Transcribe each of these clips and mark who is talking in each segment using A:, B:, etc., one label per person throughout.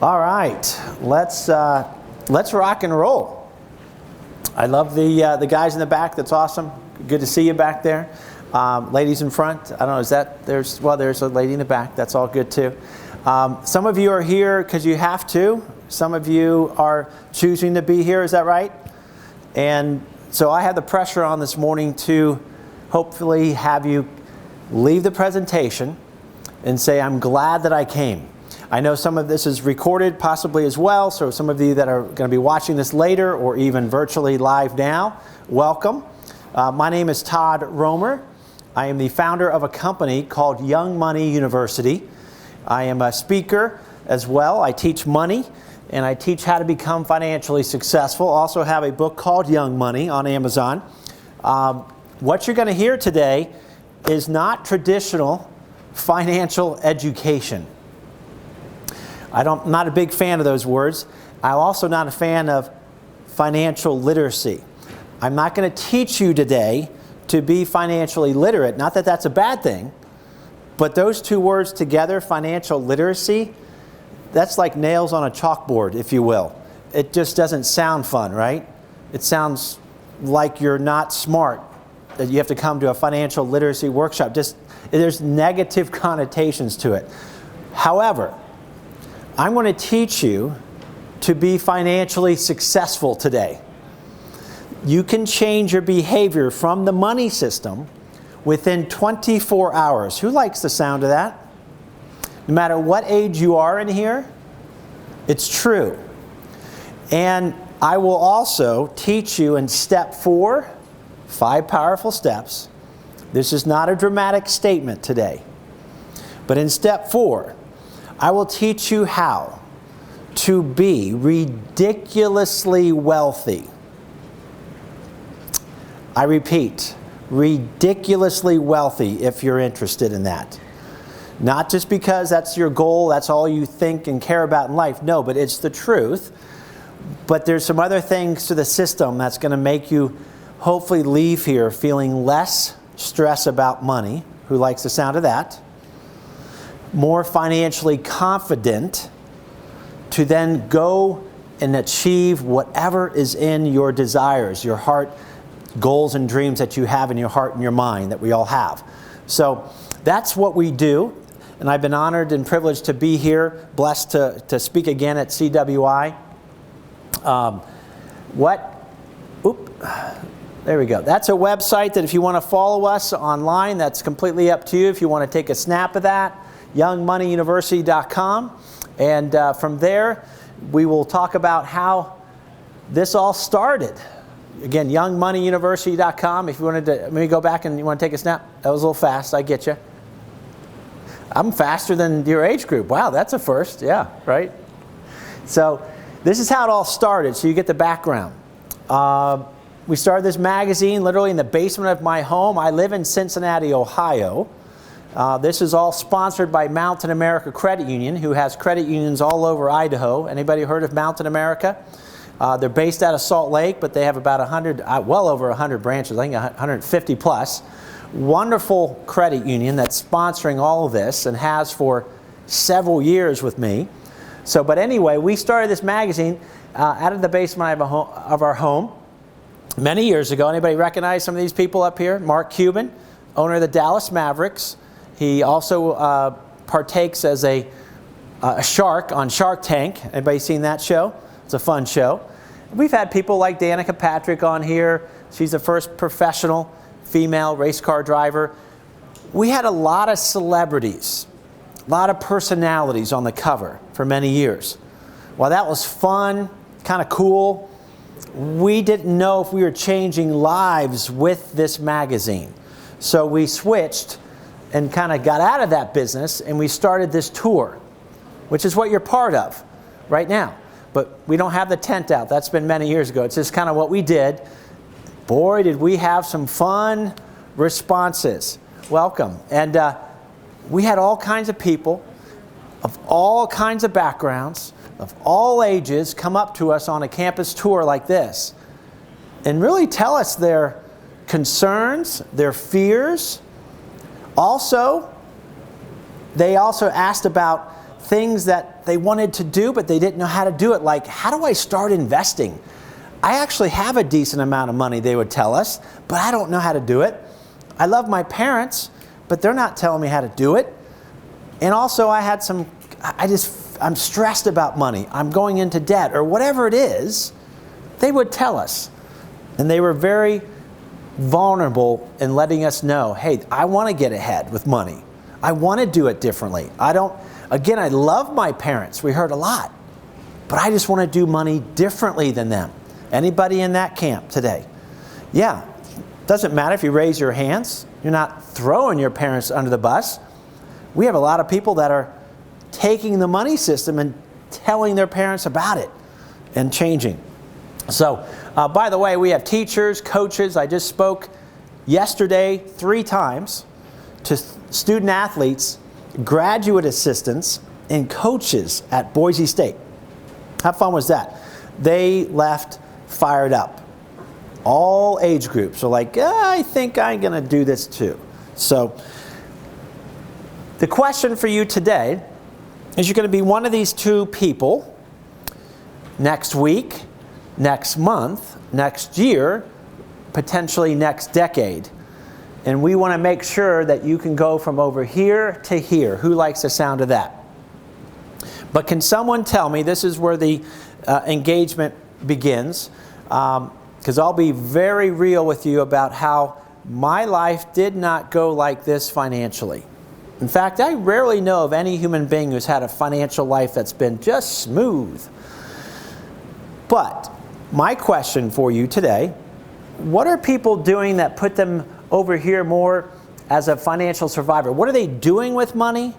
A: All right, let's rock and roll. I love the guys in the back. That's awesome. Good to see you back there. Ladies in front. I don't know. Is that there's a lady in the back. That's all good too. Some of you are here because you have to. Some of you are choosing to be here. Is that right? And so I have the pressure on this morning to hopefully have you leave the presentation and say, "I'm glad that I came." I know some of this is recorded possibly as well, so some of you that are going to be watching this later or even virtually live now, welcome. My name is Todd Romer. I am the founder of a company called Young Money University. I am a speaker as well. I teach money and I teach how to become financially successful. Also have a book called Young Money on Amazon. What you're going to hear today is not traditional financial education. I'm not a big fan of those words. I'm also not a fan of financial literacy. I'm not going to teach you today to be financially literate. Not that that's a bad thing, but those two words together, financial literacy, that's like nails on a chalkboard, if you will. It just doesn't sound fun, right? It sounds like you're not smart, that you have to come to a financial literacy workshop. There's negative connotations to it. However, I'm going to teach you to be financially successful today. You can change your behavior from the money system within 24 hours. Who likes the sound of that? No matter what age you are in here, it's true. And I will also teach you in step 4, 5 powerful steps. This is not a dramatic statement today. But in step 4, I will teach you how to be ridiculously wealthy. I repeat, ridiculously wealthy if you're interested in that. Not just because that's your goal, that's all you think and care about in life. No, but it's the truth. But there's some other things to the system that's going to make you hopefully leave here feeling less stress about money. Who likes the sound of that? More financially confident to then go and achieve whatever is in your desires, your heart, goals and dreams that you have in your heart and your mind that we all have. So that's what we do. And I've been honored and privileged to be here, blessed to speak again at CWI. There we go. That's a website that if you want to follow us online, that's completely up to you. If you want to take a snap of that, youngmoneyuniversity.com, and from there we will talk about how this all started. Again, youngmoneyuniversity.com. If you wanted to maybe go back and you want to take a snap, that was a little fast. I get you. I'm faster than your age group. Wow, that's a first. Yeah, right. So this is how it all started. So you get the background. We started this magazine literally in the basement of my home. I live in Cincinnati, Ohio. This is all sponsored by Mountain America Credit Union, who has credit unions all over Idaho. Anybody heard of Mountain America? They're based out of Salt Lake, but they have about 100, well over 100 branches, I think 150 plus. Wonderful credit union that's sponsoring all of this and has for several years with me. So, but anyway, we started this magazine out of the basement of our home many years ago. Anybody recognize some of these people up here? Mark Cuban, owner of the Dallas Mavericks. He also partakes as a shark on Shark Tank. Anybody seen that show? It's a fun show. We've had people like Danica Patrick on here. She's the first professional female race car driver. We had a lot of celebrities, a lot of personalities on the cover for many years. While that was fun, kind of cool, we didn't know if we were changing lives with this magazine. So we switched and kind of got out of that business, and we started this tour, which is what you're part of right now. But we don't have the tent out. That's been many years ago. It's just kind of what we did. Boy, did we have some fun responses. Welcome. And we had all kinds of people of all kinds of backgrounds, of all ages, come up to us on a campus tour like this and really tell us their concerns, their fears. Also, they also asked about things that they wanted to do, but they didn't know how to do it. Like, how do I start investing? I actually have a decent amount of money, they would tell us, but I don't know how to do it. I love my parents, but they're not telling me how to do it. And also I had I'm stressed about money. I'm going into debt or whatever it is. They would tell us. And they were very vulnerable in letting us know, hey, I want to get ahead with money. I want to do it differently. Again, I love my parents. We heard a lot. But I just want to do money differently than them. Anybody in that camp today? Yeah. Doesn't matter if you raise your hands. You're not throwing your parents under the bus. We have a lot of people that are taking the money system and telling their parents about it and changing. So, by the way, we have teachers, coaches. I just spoke yesterday 3 times to student athletes, graduate assistants, and coaches at Boise State. How fun was that? They left fired up. All age groups are like, I think I'm going to do this too. So, the question for you today is, you're going to be one of these 2 people next week, next month, next year, potentially next decade. And we want to make sure that you can go from over here to here. Who likes the sound of that? But can someone tell me, this is where the engagement begins, because I'll be very real with you about how my life did not go like this financially. In fact, I rarely know of any human being who's had a financial life that's been just smooth. But my question for you today, what are people doing that put them over here more as a financial survivor? What are they doing with money?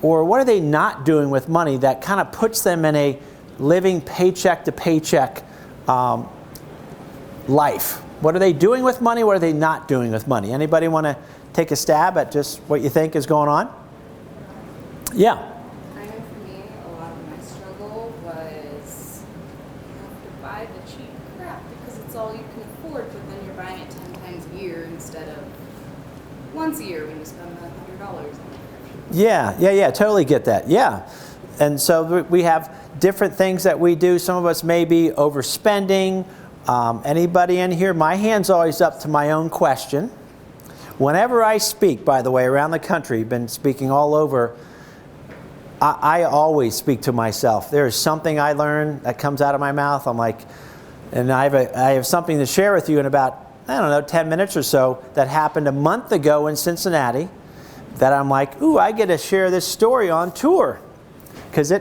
A: Or what are they not doing with money that kind of puts them in a living paycheck to paycheck life? What are they doing with money? What are they not doing with money? Anybody want to take a stab at just what you think is going on? Yeah.
B: I know for me, a lot of my struggle was you have to buy the cheap crap because it's all you can afford, but then you're buying it 10 times a year instead of once a year when you spend $100 on it.
A: Yeah, totally get that. Yeah. And so we have different things that we do. Some of us may be overspending. Anybody in here? My hand's always up to my own question. Whenever I speak, by the way, around the country, been speaking all over, I always speak to myself. There is something I learn that comes out of my mouth. I'm like, and I have something to share with you in about, 10 minutes or so that happened a month ago in Cincinnati that I'm like, ooh, I get to share this story on tour. Because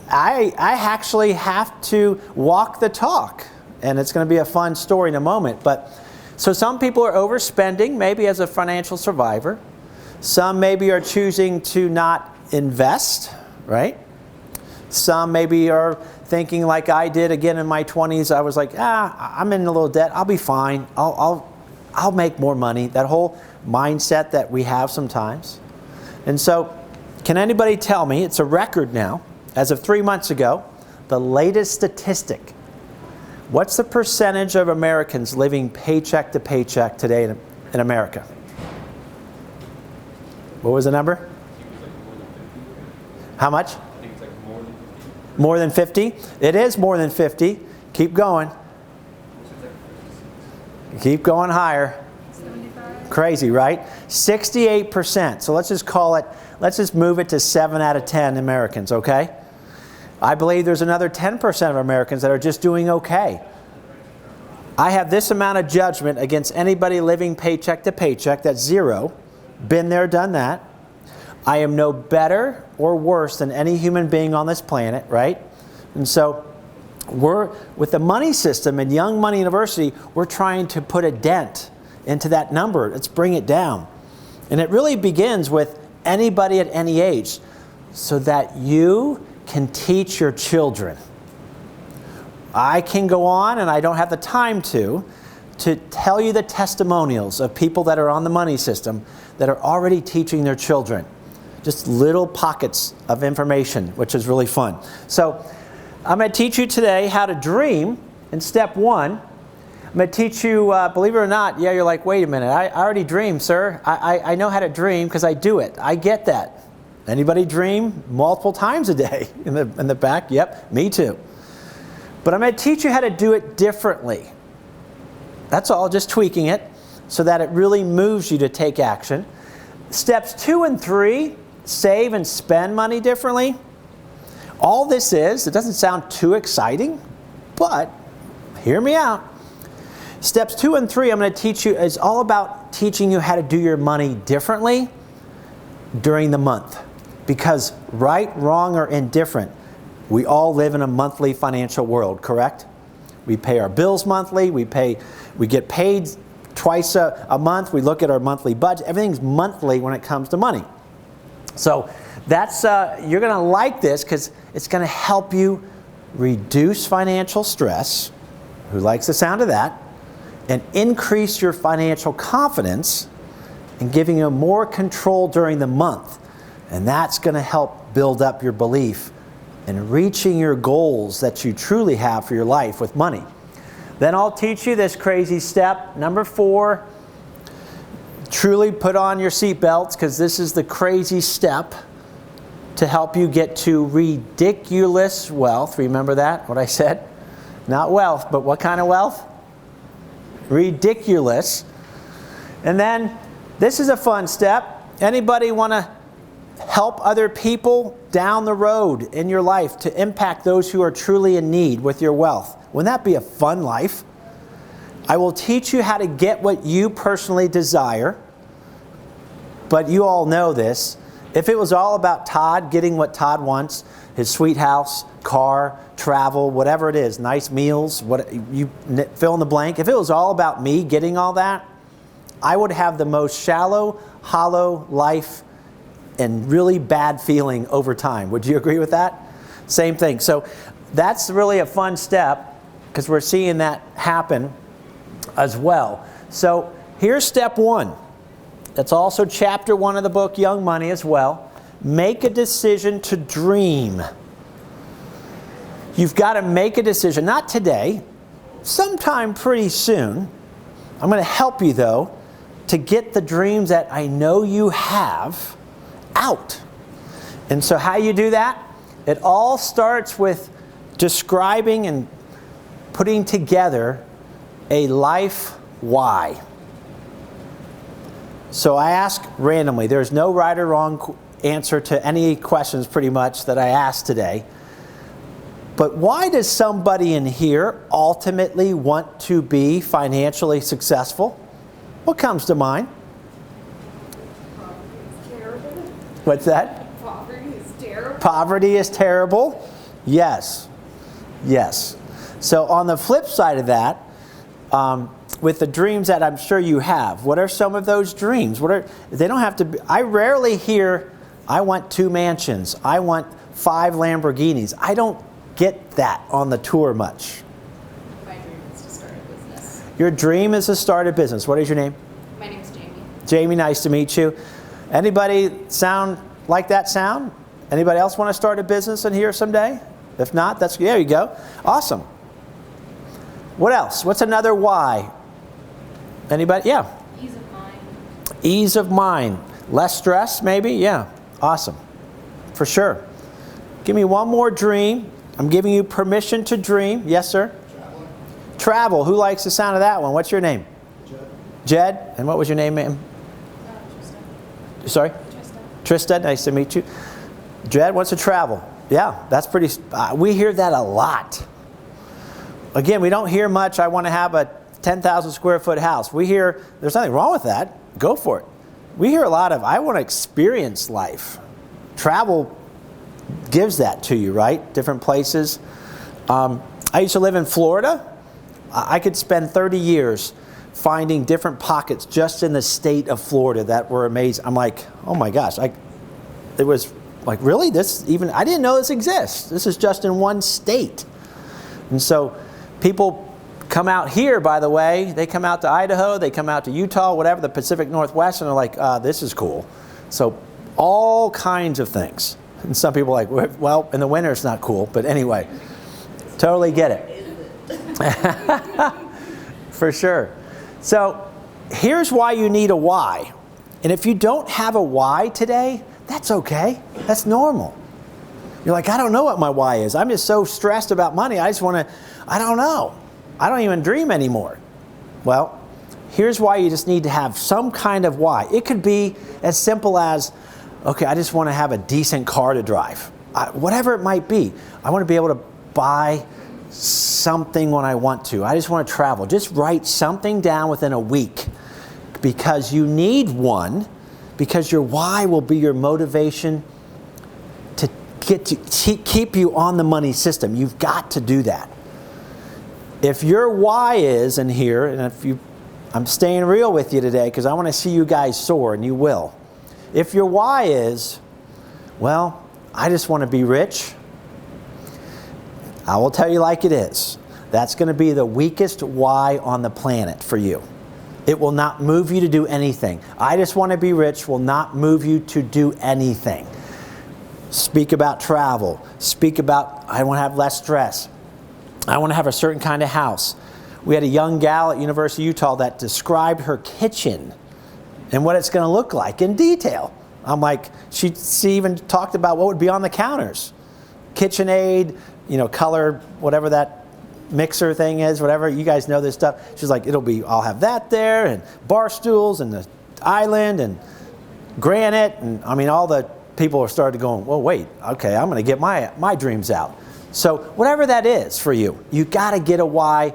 A: I actually have to walk the talk. And it's going to be a fun story in a moment. But so some people are overspending, maybe as a financial survivor. Some maybe are choosing to not invest, right? Some maybe are thinking like I did again in my 20s. I was like, I'm in a little debt. I'll be fine. I'll make more money. That whole mindset that we have sometimes. And so, can anybody tell me, it's a record now, as of 3 months ago, the latest statistic. What's the percentage of Americans living paycheck to paycheck today in America? What was the number? How much?
C: I think it's like
A: more than 50. It is more than 50. Keep going. Keep going higher.
B: 75.
A: Crazy, right? 68%. So let's just move it to 7 out of 10 Americans, okay? I believe there's another 10% of Americans that are just doing okay. I have this amount of judgment against anybody living paycheck to paycheck. That's 0. Been there, done that. I am no better or worse than any human being on this planet, right? And so with the money system in Young Money University, we're trying to put a dent into that number. Let's bring it down. And it really begins with anybody at any age so that you can teach your children. I can go on, and I don't have the time to tell you the testimonials of people that are on the money system that are already teaching their children. Just little pockets of information, which is really fun. So I'm going to teach you today how to dream in step 1. I'm going to teach you, believe it or not, you're like, wait a minute, I already dream, sir. I know how to dream because I do it. I get that. Anybody dream multiple times a day? In the back? Yep, me too. But I'm going to teach you how to do it differently. That's all, just tweaking it so that it really moves you to take action. Steps 2 and 3, save and spend money differently. All this is, it doesn't sound too exciting, but hear me out. Steps 2 and 3 I'm going to teach you is all about teaching you how to do your money differently during the month. Because right, wrong, or indifferent, we all live in a monthly financial world, correct? We pay our bills monthly, we get paid twice a month, we look at our monthly budget. Everything's monthly when it comes to money. So that's you're going to like this because it's going to help you reduce financial stress. Who likes the sound of that? And increase your financial confidence and giving you more control during the month. And that's going to help build up your belief in reaching your goals that you truly have for your life with money. Then I'll teach you this crazy step. Number 4, truly put on your seatbelts because this is the crazy step to help you get to ridiculous wealth. Remember that, what I said? Not wealth, but what kind of wealth? Ridiculous. And then this is a fun step. Anybody want to help other people down the road in your life to impact those who are truly in need with your wealth? Wouldn't that be a fun life? I will teach you how to get what you personally desire. But you all know this. If it was all about Todd getting what Todd wants, his sweet house, car, travel, whatever it is, nice meals, what you fill in the blank. If it was all about me getting all that, I would have the most shallow, hollow life and really bad feeling over time. Would you agree with that? Same thing. So that's really a fun step because we're seeing that happen as well. So here's step 1. That's also chapter 1 of the book, Young Money, as well. Make a decision to dream. You've got to make a decision, not today, sometime pretty soon. I'm going to help you, though, to get the dreams that I know you have out. And so how you do that? It all starts with describing and putting together a life why. So I ask randomly. There's no right or wrong answer to any questions pretty much that I asked today. But why does somebody in here ultimately want to be financially successful? What comes to mind?
B: Poverty is terrible.
A: What's that?
B: Poverty is terrible.
A: Poverty is terrible? Yes. Yes. So on the flip side of that, with the dreams that I'm sure you have, what are some of those dreams? They don't have to be, I rarely hear, I want 2 mansions, I want 5 Lamborghinis. I don't get that on the tour much.
B: My dream is to start a business.
A: Your dream is to start a business. What is your name?
B: My name's Jamie.
A: Jamie, nice to meet you. Anybody sound like that sound? Anybody else want to start a business in here someday? If not, there you go. Awesome. What else? What's another why? Anybody? Yeah.
B: Ease of mind.
A: Ease of mind. Less stress, maybe? Yeah. Awesome. For sure. Give me one more dream. I'm giving you permission to dream. Yes, sir? Travel. Who likes the sound of that one? What's your name?
C: Jed.
A: Jed? And what was your name, ma'am?
B: Trista.
A: Sorry? Trista, nice to meet you. Jed wants to travel. Yeah, that's pretty, we hear that a lot. Again, we don't hear much, I want to have a 10,000 square foot house. We hear, there's nothing wrong with that. Go for it. We hear a lot of, I want to experience life. Travel gives that to you, right? Different places. I used to live in Florida. I could spend 30 years finding different pockets just in the state of Florida that were amazing. I'm like, oh my gosh. It was like, really? I didn't know this exists. This is just in one state. And so people come out here, by the way. They come out to Idaho. They come out to Utah, whatever, the Pacific Northwest, and they're like, this is cool. So all kinds of things. And some people are like, well, in the winter it's not cool. But anyway, totally get it. For sure. So here's why you need a why. And if you don't have a why today, That's okay. That's normal. You're like, I don't know what my why is. I'm just so stressed about money. I don't know. I don't even dream anymore. Well, here's why you just need to have some kind of why. It could be as simple as, okay, I just want to have a decent car to drive. Whatever it might be. I want to be able to buy something when I want to. I just want to travel. Just write something down within a week, because you need one, because your why will be your motivation to keep you on the money system. You've got to do that. If your why is in here, and I'm staying real with you today because I want to see you guys soar, and you will. If your why is, well, I just want to be rich, I will tell you like it is. That's going to be the weakest why on the planet for you. It will not move you to do anything. I just want to be rich will not move you to do anything. Speak about travel. Speak about, I want to have less stress. I want to have a certain kind of house. We had a young gal at University of Utah that described her kitchen and what it's going to look like in detail. I'm like, she even talked about what would be on the counters. KitchenAid, color, whatever that mixer thing is, whatever. You guys know this stuff. She's like, I'll have that there, and bar stools, and the island, and granite, and all the people are starting to go, well, wait, okay, I'm going to get my dreams out. So whatever that is for you, you got to get a why.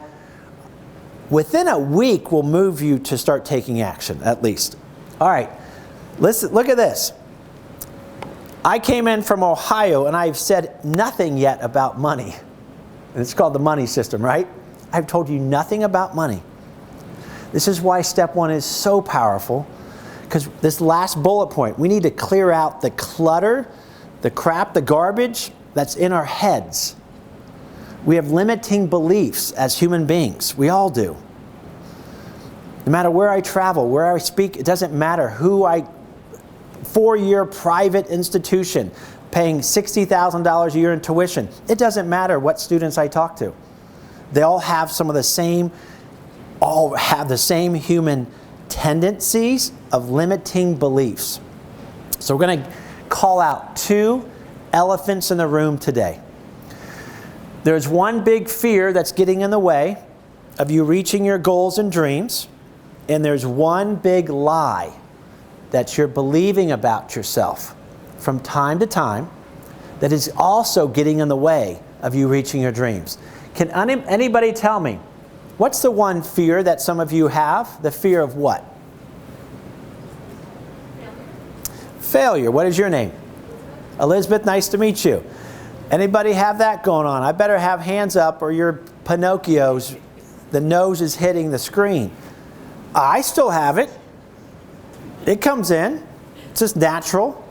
A: Within a week will move you to start taking action, at least. All right, listen, look at this. I came in from Ohio, and I've said nothing yet about money. And it's called the money system, right? I've told you nothing about money. This is why step one is so powerful, because this last bullet point, we need to clear out the clutter, the crap, the garbage that's in our heads. We have limiting beliefs as human beings. We all do. No matter where I travel, where I speak, it doesn't matter who 4-year private institution paying $60,000 a year in tuition. It doesn't matter what students I talk to. They all have the same human tendencies of limiting beliefs. So we're going to call out 2 elephants in the room today. There's one big fear that's getting in the way of you reaching your goals and dreams, and there's one big lie that you're believing about yourself from time to time that is also getting in the way of you reaching your dreams. Can anybody tell me, what's the one fear that some of you have? The fear of what? Failure. What is your name? Elizabeth, nice to meet you. Anybody have that going on? I better have hands up or your Pinocchio's, the nose is hitting the screen. I still have it. It comes in. It's just natural.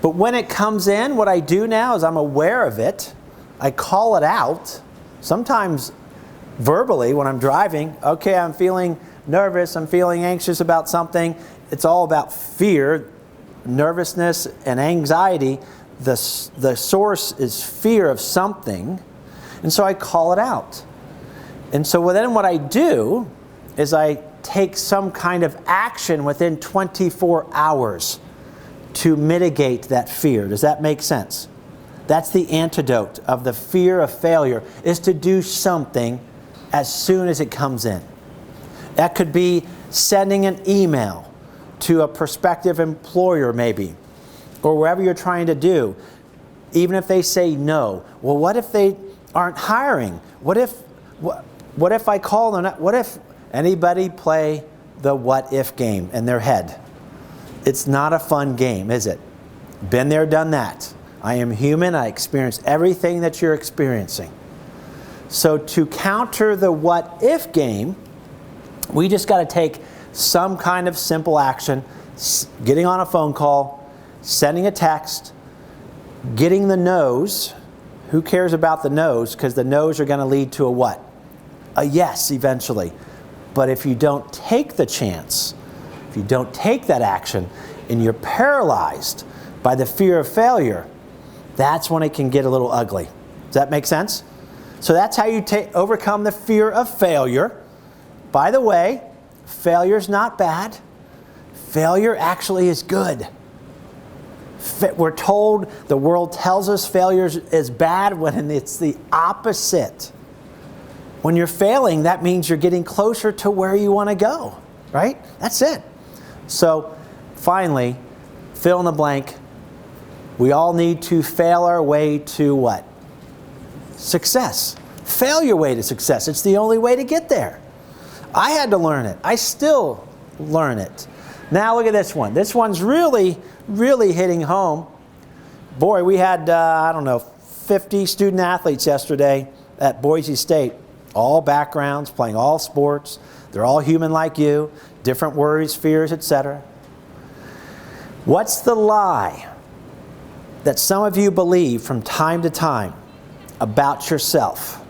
A: But when it comes in, what I do now is I'm aware of it. I call it out. Sometimes verbally when I'm driving, okay, I'm feeling nervous, I'm feeling anxious about something. It's all about fear, nervousness, and anxiety. The source is fear of something, and so I call it out. And so then what I do is I take some kind of action within 24 hours to mitigate that fear. Does that make sense? That's the antidote of the fear of failure, is to do something as soon as it comes in. That could be sending an email to a prospective employer maybe, or wherever you're trying to do, even if they say no. Well, what if they aren't hiring? What if I call them? What if anybody play the what if game in their head? It's not a fun game, is it? Been there, done that. I am human. I experience everything that you're experiencing. So to counter the what if game, we just got to take some kind of simple action, getting on a phone call, sending a text, getting the no's. Who cares about the no's? Because the no's are going to lead to a what? A yes eventually. But if you don't take the chance, if you don't take that action, and you're paralyzed by the fear of failure, that's when it can get a little ugly. Does that make sense? So that's how you overcome the fear of failure. By the way, failure's not bad. Failure actually is good. We're told, the world tells us failure is bad when it's the opposite. When you're failing, that means you're getting closer to where you want to go, right? That's it. So, finally, fill in the blank. We all need to fail our way to what? Success. Fail your way to success. It's the only way to get there. I had to learn it. I still learn it. Now look at this one. This one's really, really hitting home. Boy, we had, 50 student athletes yesterday at Boise State. All backgrounds, playing all sports. They're all human like you. Different worries, fears, etc. What's the lie that some of you believe from time to time about yourself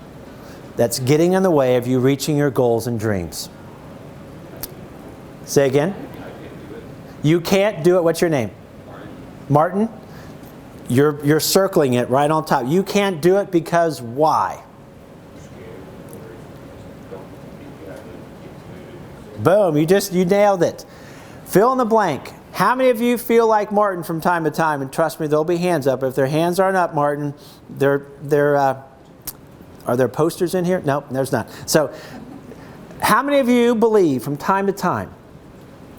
A: that's getting in the way of you reaching your goals and dreams? Say again. You can't do it. What's your name? Martin? You're circling it right on top. You can't do it because why? Boom, you nailed it. Fill in the blank. How many of you feel like Martin from time to time? And trust me, there'll be hands up. If their hands aren't up, Martin, are there posters in here? No, there's not. So, how many of you believe from time to time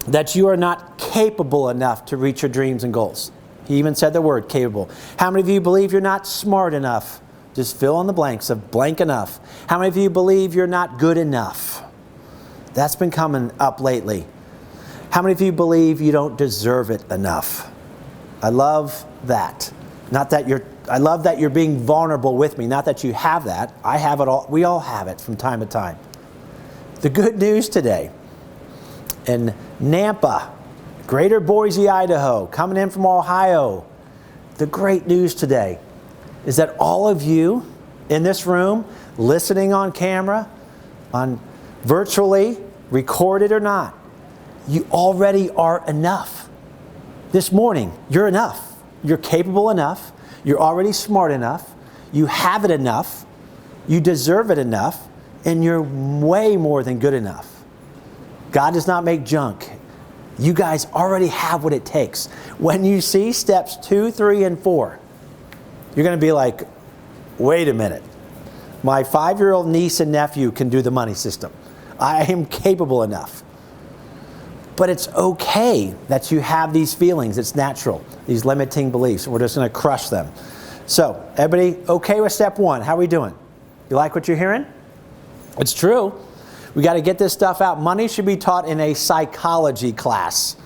A: that you are not capable enough to reach your dreams and goals? He even said the word capable. How many of you believe you're not smart enough? Just fill in the blanks of blank enough. How many of you believe you're not good enough? That's been coming up lately. How many of you believe you don't deserve it enough? I love that. I love that you're being vulnerable with me. Not that you have that. I have it all. We all have it from time to time. The good news today, in Nampa, Greater Boise, Idaho, coming in from Ohio, the great news today is that all of you in this room, listening on camera, on virtually, recorded or not, you already are enough. This morning, you're enough. You're capable enough. You're already smart enough. You have it enough. You deserve it enough. And you're way more than good enough. God does not make junk. You guys already have what it takes. When you see steps 2, 3, and 4, you're going to be like, wait a minute. My 5-year-old niece and nephew can do the money system. I am capable enough. But it's okay that you have these feelings. It's natural, these limiting beliefs. We're just going to crush them. So, everybody okay with step 1? How are we doing? You like what you're hearing? It's true. We got to get this stuff out. Money should be taught in a psychology class,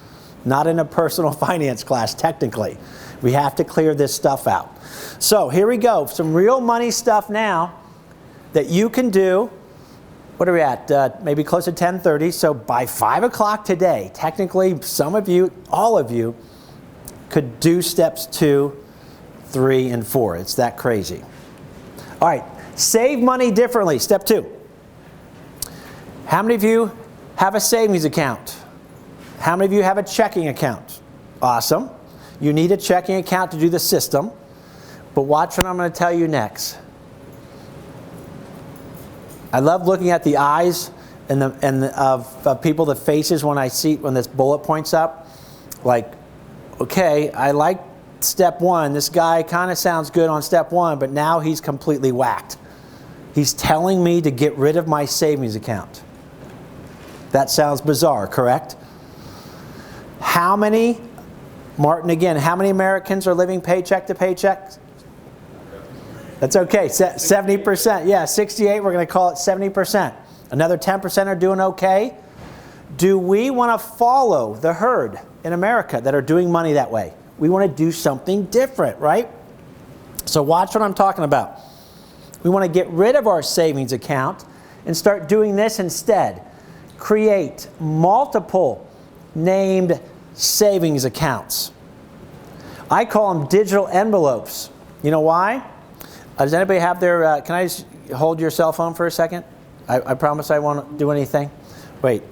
A: not in a personal finance class, technically. We have to clear this stuff out. So, here we go. Some real money stuff now that you can do. What are we at? Maybe close to 10:30. So by 5 o'clock today, technically, some of you, all of you, could do steps 2, 3, and 4. It's that crazy. All right. Save money differently. Step 2. How many of you have a savings account? How many of you have a checking account? Awesome. You need a checking account to do the system. But watch what I'm going to tell you next. I love looking at the eyes of people, the faces when this bullet points up. Like, okay, I like step 1. This guy kind of sounds good on step 1, but now he's completely whacked. He's telling me to get rid of my savings account. That sounds bizarre, correct? How many, Martin again, how many Americans are living paycheck to paycheck? That's okay, 70%. Yeah, 68, we're going to call it 70%. Another 10% are doing okay. Do we want to follow the herd in America that are doing money that way? We want to do something different, right? So watch what I'm talking about. We want to get rid of our savings account and start doing this instead. Create multiple named savings accounts. I call them digital envelopes. You know why? Does anybody have their, can I just hold your cell phone for a second? I promise I won't do anything. Wait,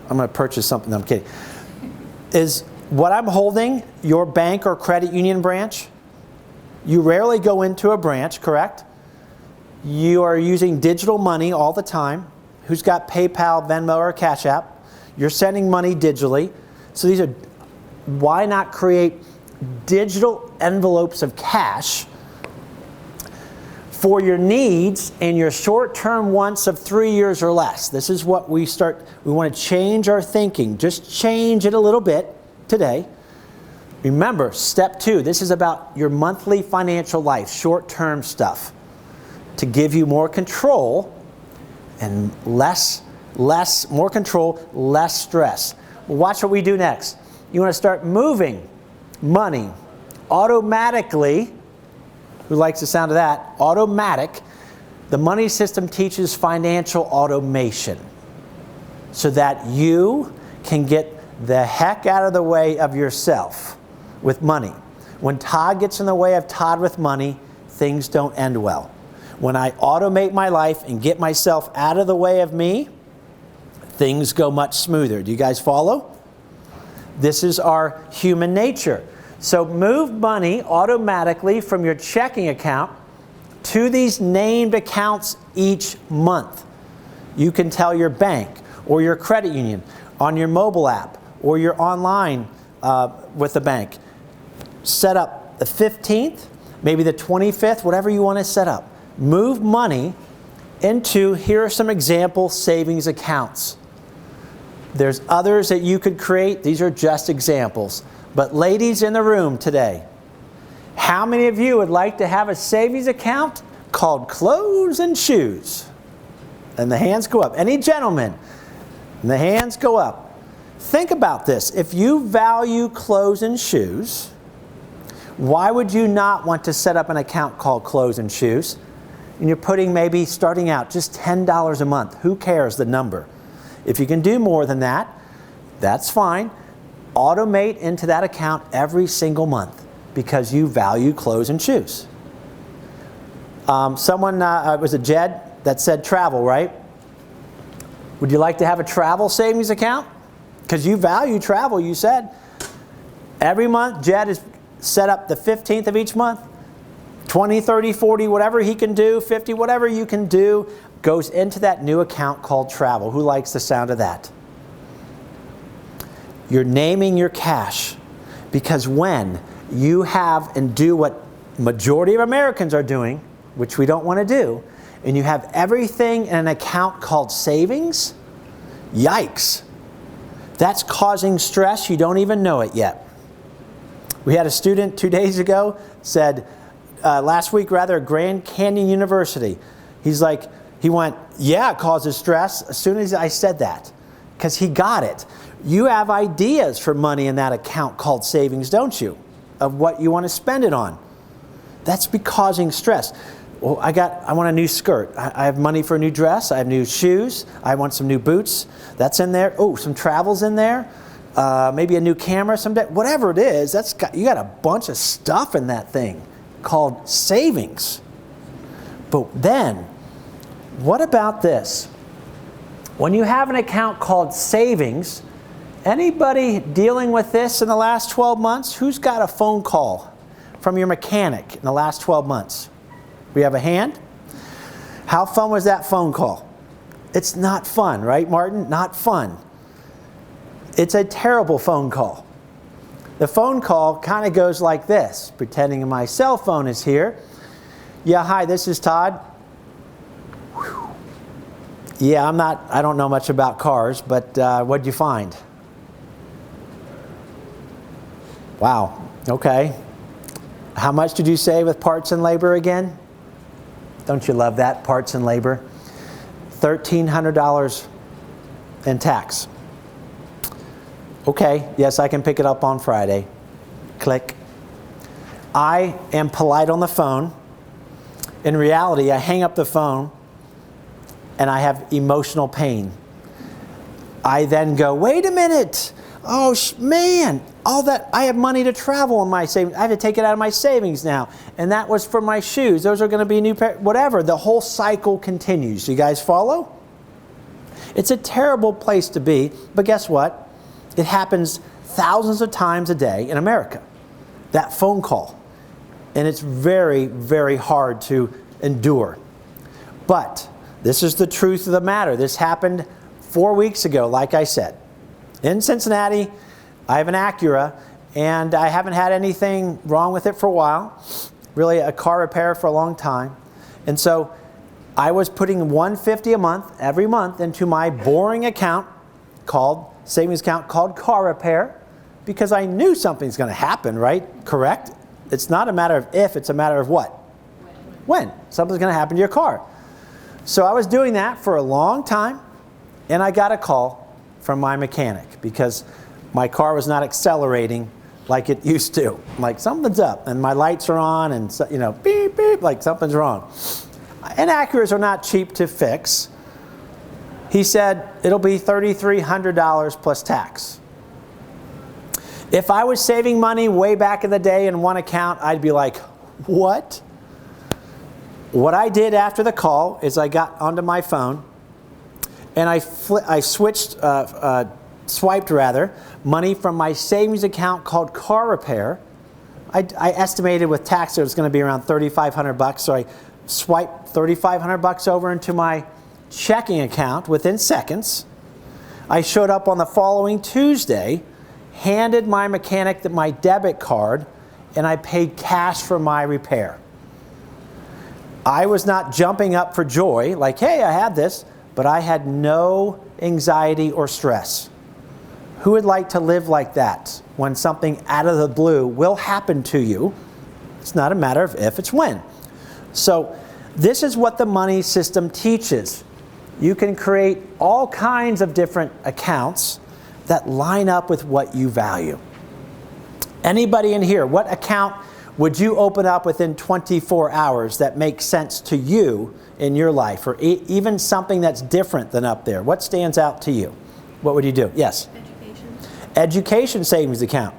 A: I'm going to purchase something. No, I'm kidding. Is what I'm holding your bank or credit union branch? You rarely go into a branch, correct? You are using digital money all the time. Who's got PayPal, Venmo, or Cash App? You're sending money digitally. So why not create digital envelopes of cash for your needs and your short-term wants of 3 years or less. This is what we want to change our thinking. Just change it a little bit today. Remember, step 2, this is about your monthly financial life, short-term stuff, to give you more control and more control, less stress. Well, watch what we do next. You want to start moving money automatically. Who likes the sound of that? Automatic. The money system teaches financial automation so that you can get the heck out of the way of yourself with money. When Todd gets in the way of Todd with money, things don't end well. When I automate my life and get myself out of the way of me, things go much smoother. Do you guys follow? This is our human nature. So move money automatically from your checking account to these named accounts each month. You can tell your bank or your credit union on your mobile app or your online with the bank. Set up the 15th, maybe the 25th, whatever you want to set up. Move money into, here are some example savings accounts. There's others that you could create. These are just examples. But ladies in the room today, how many of you would like to have a savings account called clothes and shoes? And the hands go up. Any gentlemen? And the hands go up. Think about this. If you value clothes and shoes, why would you not want to set up an account called clothes and shoes? And you're putting maybe starting out just $10 a month. Who cares the number? If you can do more than that, that's fine. Automate into that account every single month because you value clothes and shoes. It was a Jed that said travel, right? Would you like to have a travel savings account? Because you value travel, you said. Every month, Jed is set up the 15th of each month. 20, 30, 40, whatever he can do, 50, whatever you can do, goes into that new account called travel. Who likes the sound of that? You're naming your cash, because when you have and do what majority of Americans are doing, which we don't want to do, and you have everything in an account called savings, yikes. That's causing stress. You don't even know it yet. We had a student 2 days ago said, last week rather, Grand Canyon University. He went, yeah, it causes stress as soon as I said that, because he got it. You have ideas for money in that account called savings, don't you? Of what you want to spend it on. That's causing stress. Well, I want a new skirt. I have money for a new dress. I have new shoes. I want some new boots. That's in there. Oh, some travel's in there. Maybe a new camera someday. Whatever it is, you got a bunch of stuff in that thing called savings. But then, what about this? When you have an account called savings, anybody dealing with this in the last 12 months? Who's got a phone call from your mechanic in the last 12 months? We have a hand? How fun was that phone call? It's not fun, right, Martin? Not fun. It's a terrible phone call. The phone call kind of goes like this, pretending my cell phone is here. Yeah, hi, this is Todd. Whew. Yeah, I don't know much about cars, but what'd you find? Wow, okay. How much did you save with parts and labor again? Don't you love that, parts and labor? $1,300 in tax. Okay, yes, I can pick it up on Friday. Click. I am polite on the phone. In reality, I hang up the phone and I have emotional pain. I then go, wait a minute. Oh, man, all that, I have money to travel in my savings. I have to take it out of my savings now. And that was for my shoes. Those are going to be a new pair, whatever. The whole cycle continues. You guys follow? It's a terrible place to be, but guess what? It happens thousands of times a day in America. That phone call. And it's very, very hard to endure. But this is the truth of the matter. This happened 4 weeks ago, like I said. In Cincinnati, I have an Acura, and I haven't had anything wrong with it for a while. Really a car repair for a long time. And so I was putting $150 a month, every month, into my boring account savings account called car repair, because I knew something's going to happen, right? Correct? It's not a matter of if, it's a matter of what? When. Something's going to happen to your car. So I was doing that for a long time, and I got a call from my mechanic because my car was not accelerating like it used to. I'm like, something's up, and my lights are on, and so, beep, beep, like something's wrong. And Acuras are not cheap to fix. He said, it'll be $3,300 plus tax. If I was saving money way back in the day in one account, I'd be like, what? What I did after the call is I got onto my phone and I swiped money from my savings account called car repair. I estimated with tax it was going to be around $3,500, so I swiped $3,500 over into my checking account within seconds. I showed up on the following Tuesday, handed my mechanic my debit card, and I paid cash for my repair. I was not jumping up for joy, like, hey, I had this, but I had no anxiety or stress. Who would like to live like that when something out of the blue will happen to you? It's not a matter of if, it's when. So this is what the money system teaches. You can create all kinds of different accounts that line up with what you value. Anybody in here, what account would you open up within 24 hours that makes sense to you in your life, or even something that's different than up there? What stands out to you? What would you do? Yes?
B: Education.
A: Education savings account.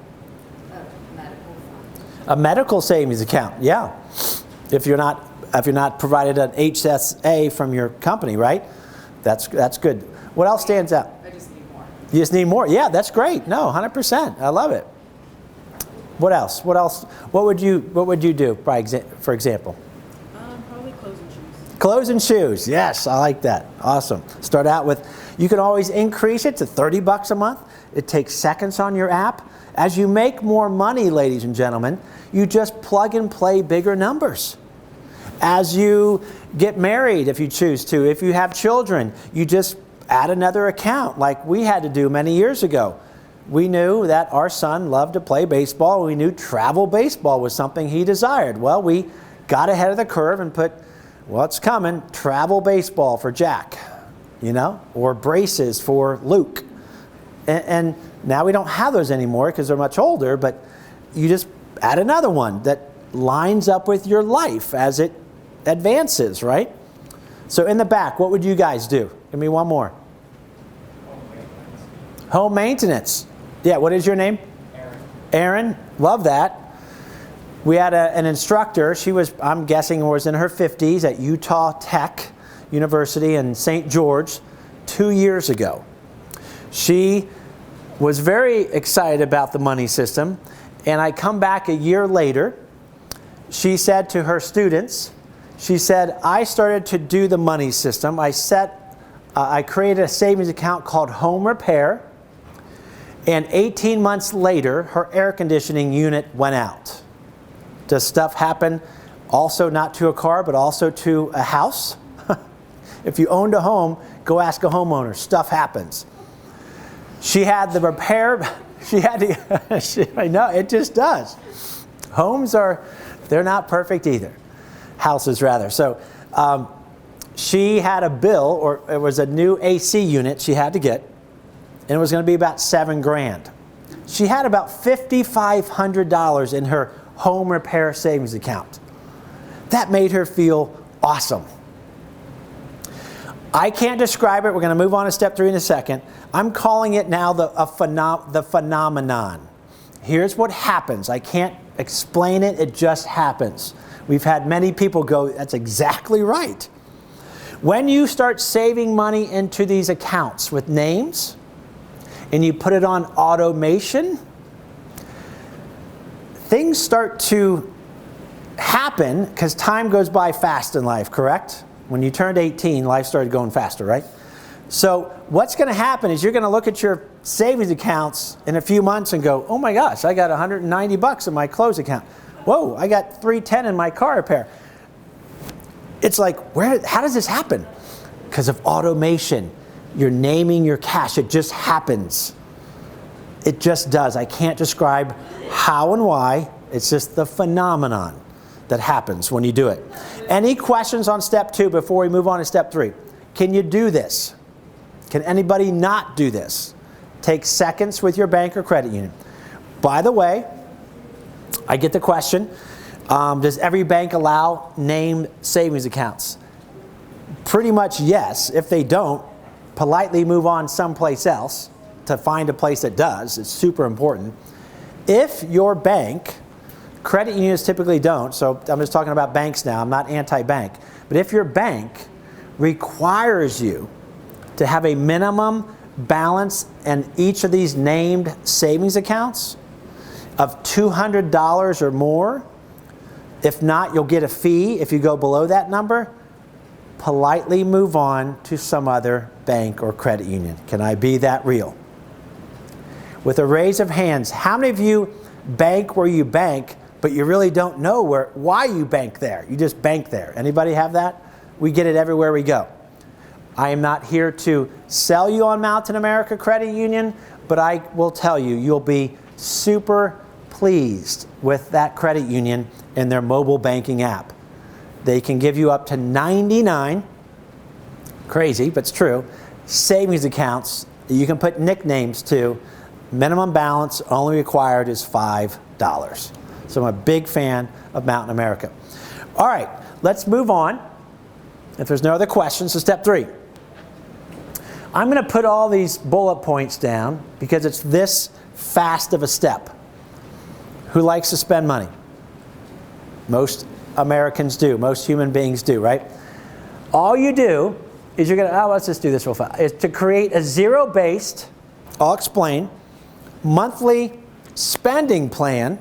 B: Medical fund.
A: A medical savings account, yeah. If you're not provided an HSA from your company, right? That's good. What else stands out?
B: I just need more.
A: You just need more. Yeah, that's great. No, 100%. I love it. What else? What else? What would you do, for example?
B: Probably clothes and shoes.
A: Clothes and shoes. Yes, I like that. Awesome. Start out with, you can always increase it to $30 a month. It takes seconds on your app. As you make more money, ladies and gentlemen, you just plug and play bigger numbers. As you get married, if you choose to, if you have children, you just add another account like we had to do many years ago. We knew that our son loved to play baseball. We knew travel baseball was something he desired. Well, we got ahead of the curve and put, well, it's coming, travel baseball for Jack, or braces for Luke. And now we don't have those anymore because they're much older, but you just add another one that lines up with your life as it advances, right? So in the back, what would you guys do? Give me one more. Home maintenance. Yeah, what is your name? Aaron, love that. We had an instructor. She was, I'm guessing, was in her 50s at Utah Tech University in St. George 2 years ago. She was very excited about the money system, and I come back a year later. She said to her students, she said, I started to do the money system. I created a savings account called Home Repair, and 18 months later, her air conditioning unit went out. Does stuff happen also not to a car, but also to a house? If you owned a home, go ask a homeowner. Stuff happens. She had the repair. I know, it just does. Homes they're not perfect either. Houses, rather. So she had a bill, or it was a new AC unit she had to get, and it was going to be about $7,000. She had about $5,500 in her home repair savings account. That made her feel awesome. I can't describe it. We're going to move on to step 3 in a second. I'm calling it now the phenomenon. Here's what happens. I can't explain it. It just happens. We've had many people go, that's exactly right. When you start saving money into these accounts with names, and you put it on automation, things start to happen because time goes by fast in life, correct? When you turned 18, life started going faster, right? So what's going to happen is you're going to look at your savings accounts in a few months and go, oh my gosh, I got $190 in my close account. Whoa, I got $310 in my car repair. It's like, how does this happen? Because of automation. You're naming your cash. It just happens. It just does. I can't describe how and why. It's just the phenomenon that happens when you do it. Any questions on step 2 before we move on to step 3? Can you do this? Can anybody not do this? Take seconds with your bank or credit union. By the way, I get the question, does every bank allow named savings accounts? Pretty much yes. If they don't, politely move on someplace else to find a place that does. It's super important. If your bank, credit unions typically don't, so I'm just talking about banks now, I'm not anti-bank, but if your bank requires you to have a minimum balance in each of these named savings accounts of $200 or more, if not, you'll get a fee if you go below that number, politely move on to some other bank or credit union. Can I be that real? With a raise of hands, how many of you bank where you bank, but you really don't know why you bank there? You just bank there. Anybody have that? We get it everywhere we go. I am not here to sell you on Mountain America Credit Union, but I will tell you, you'll be super pleased with that credit union and their mobile banking app. They can give you up to 99, crazy, but it's true, savings accounts that you can put nicknames to. Minimum balance only required is $5. So I'm a big fan of Mountain America. All right, let's move on. If there's no other questions, to step 3. I'm going to put all these bullet points down because it's this fast of a step. Who likes to spend money? Most Americans do. Most human beings do, right? All you do is you're going to, let's just do this real fast, is to create a zero-based, I'll explain, monthly spending plan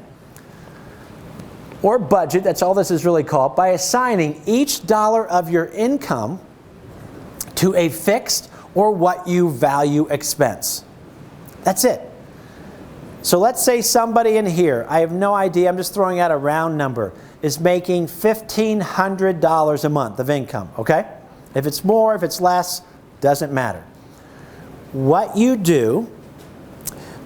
A: or budget, that's all this is really called, by assigning each dollar of your income to a fixed or what you value expense. That's it. So let's say somebody in here, I have no idea, I'm just throwing out a round number, is making $1,500 a month of income, okay? If it's more, if it's less, doesn't matter. What you do,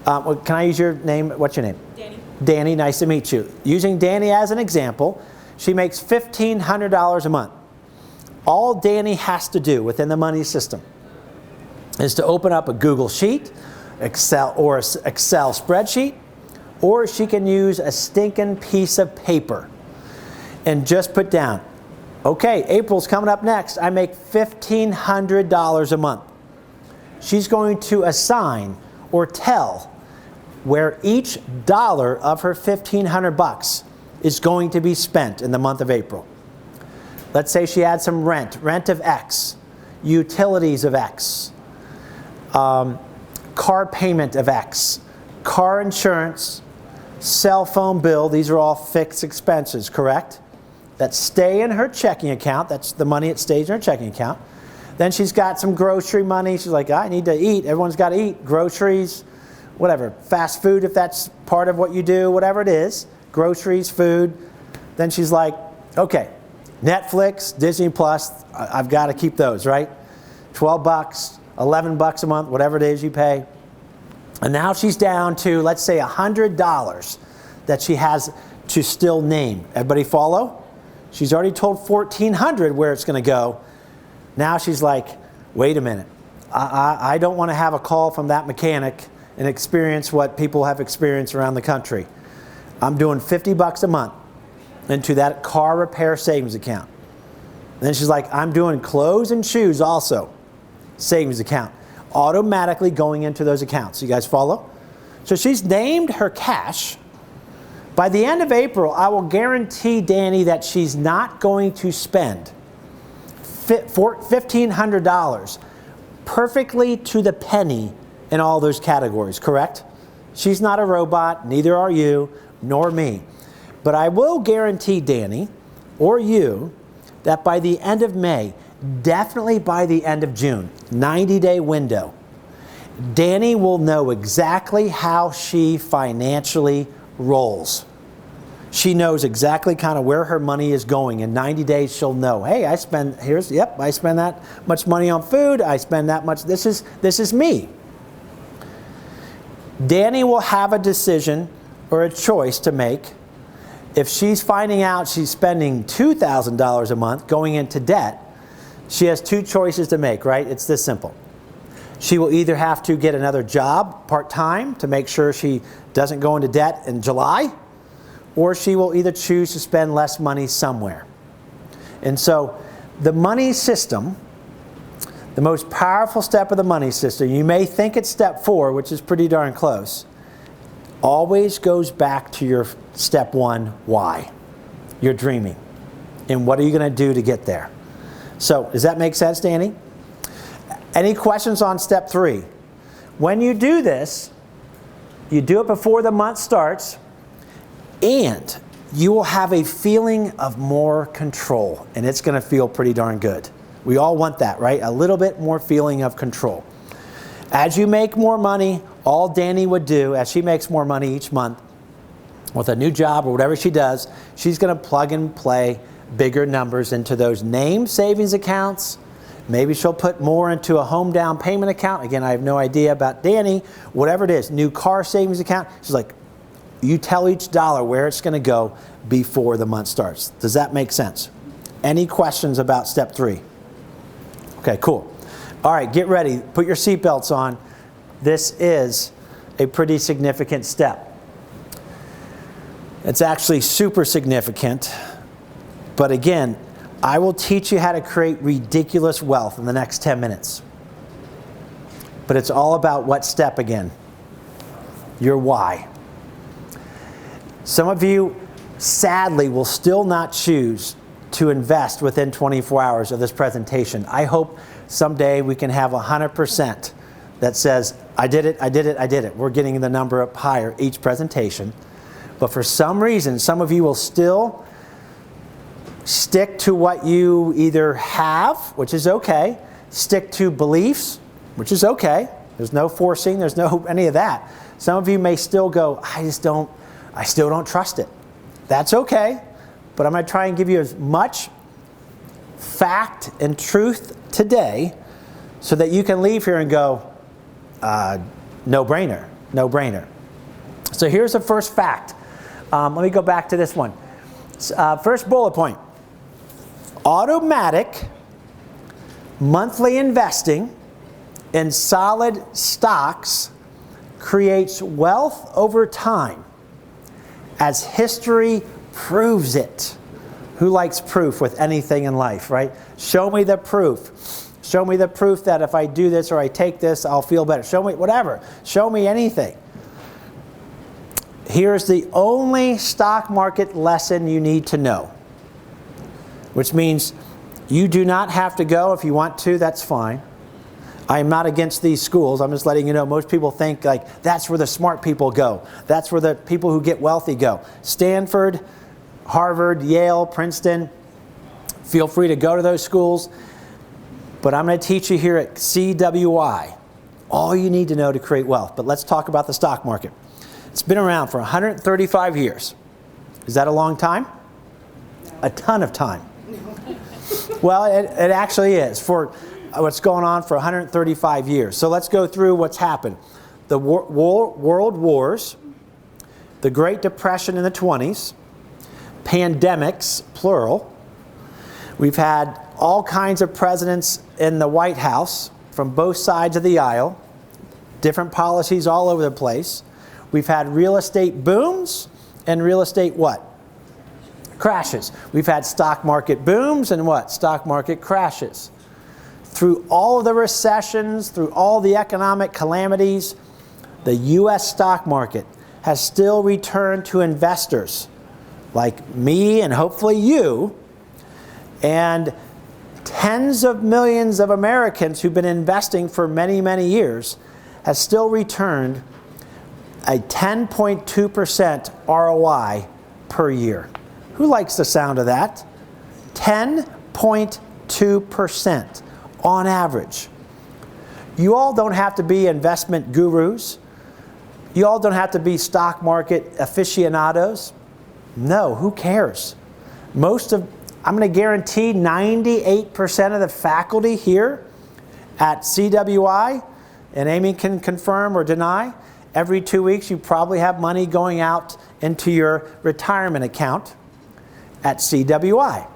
A: can I use your name? What's your name?
C: Danny.
A: Danny, nice to meet you. Using Danny as an example, she makes $1,500 a month. All Danny has to do within the money system is to open up a Google Sheet, Excel or Excel spreadsheet, or she can use a stinking piece of paper and just put down, okay, April's coming up next. I make $1,500 a month. She's going to assign or tell where each dollar of her $1,500 is going to be spent in the month of April. Let's say she had some rent of X, utilities of X, car payment of X, car insurance, cell phone bill. These are all fixed expenses, correct? That stay in her checking account. That's the money that stays in her checking account. Then she's got some grocery money. She's like, I need to eat. Everyone's got to eat. Groceries, whatever. Fast food, if that's part of what you do, whatever it is. Groceries, food. Then she's like, okay, Netflix, Disney Plus, I've got to keep those, right? $12, $11 a month, whatever it is you pay. And now she's down to, let's say, $100 that she has to still name. Everybody follow? She's already told $1,400 where it's going to go. Now she's like, wait a minute. I don't want to have a call from that mechanic and experience what people have experienced around the country. I'm doing $50 a month into that car repair savings account. And then she's like, I'm doing clothes and shoes also, savings account, automatically going into those accounts. You guys follow? So she's named her cash. By the end of April, I will guarantee Danny that she's not going to spend $1,500 perfectly to the penny in all those categories, correct? She's not a robot, neither are you, nor me. But I will guarantee Danny, or you, that by the end of May, definitely by the end of June, 90-day window, Danny will know exactly how she financially rolls. She knows exactly kind of where her money is going. In 90 days, she'll know, hey, I spend that much money on food. I spend that much. This is me. Danny will have a decision or a choice to make. If she's finding out she's spending $2,000 a month going into debt, she has two choices to make, right? It's this simple. She will either have to get another job part-time to make sure she doesn't go into debt in July, or she will either choose to spend less money somewhere. And so the money system, the most powerful step of the money system, you may think it's step 4, which is pretty darn close, always goes back to your step 1, why? You're dreaming. And what are you going to do to get there? So does that make sense, Danny? Any questions on step 3? When you do this, you do it before the month starts, and you will have a feeling of more control, and it's going to feel pretty darn good. We all want that, right? A little bit more feeling of control. As you make more money, all Danny would do, as she makes more money each month with a new job or whatever she does, she's going to plug and play bigger numbers into those named savings accounts. Maybe she'll put more into a home down payment account. Again, I have no idea about Danny. Whatever it is, new car savings account. She's like, you tell each dollar where it's going to go before the month starts. Does that make sense? Any questions about step 3? Okay, cool. All right, get ready. Put your seatbelts on. This is a pretty significant step. It's actually super significant. But again, I will teach you how to create ridiculous wealth in the next 10 minutes. But it's all about what step again? Your why. Some of you, sadly, will still not choose to invest within 24 hours of this presentation. I hope someday we can have 100% that says, I did it, I did it, I did it. We're getting the number up higher each presentation. But for some reason, some of you will still stick to what you either have, which is okay, stick to beliefs, which is okay. There's no forcing, there's no any of that. Some of you may still go, I still don't trust it. That's okay, but I'm going to try and give you as much fact and truth today so that you can leave here and go, no brainer, no brainer. So here's the first fact. Let me go back to this one. First bullet point. Automatic monthly investing in solid stocks creates wealth over time, as history proves it. Who likes proof with anything in life, right? Show me the proof. Show me the proof that if I do this or I take this, I'll feel better. Show me whatever. Show me anything. Here's the only stock market lesson you need to know, which means you do not have to go. If you want to, that's fine. I am not against these schools. I'm just letting you know, most people think like that's where the smart people go. That's where the people who get wealthy go. Stanford, Harvard, Yale, Princeton, feel free to go to those schools. But I'm going to teach you here at CWI all you need to know to create wealth. But let's talk about the stock market. It's been around for 135 years. Is that a long time? A ton of time. Well, it actually is for what's going on for 135 years. So let's go through what's happened. The world wars, the Great Depression in the 20s, pandemics, plural. We've had all kinds of presidents in the White House from both sides of the aisle, different policies all over the place. We've had real estate booms and real estate what? Crashes. We've had stock market booms and what? Stock market crashes. Through all of the recessions, through all the economic calamities, the U.S. stock market has still returned to investors like me and hopefully you, and tens of millions of Americans who've been investing for many, many years has still returned a 10.2% ROI per year. Who likes the sound of that? 10.2%. 2% on average. You all don't have to be investment gurus. You all don't have to be stock market aficionados. No, who cares? I'm going to guarantee 98% of the faculty here at CWI, and Amy can confirm or deny, every 2 weeks you probably have money going out into your retirement account at CWI.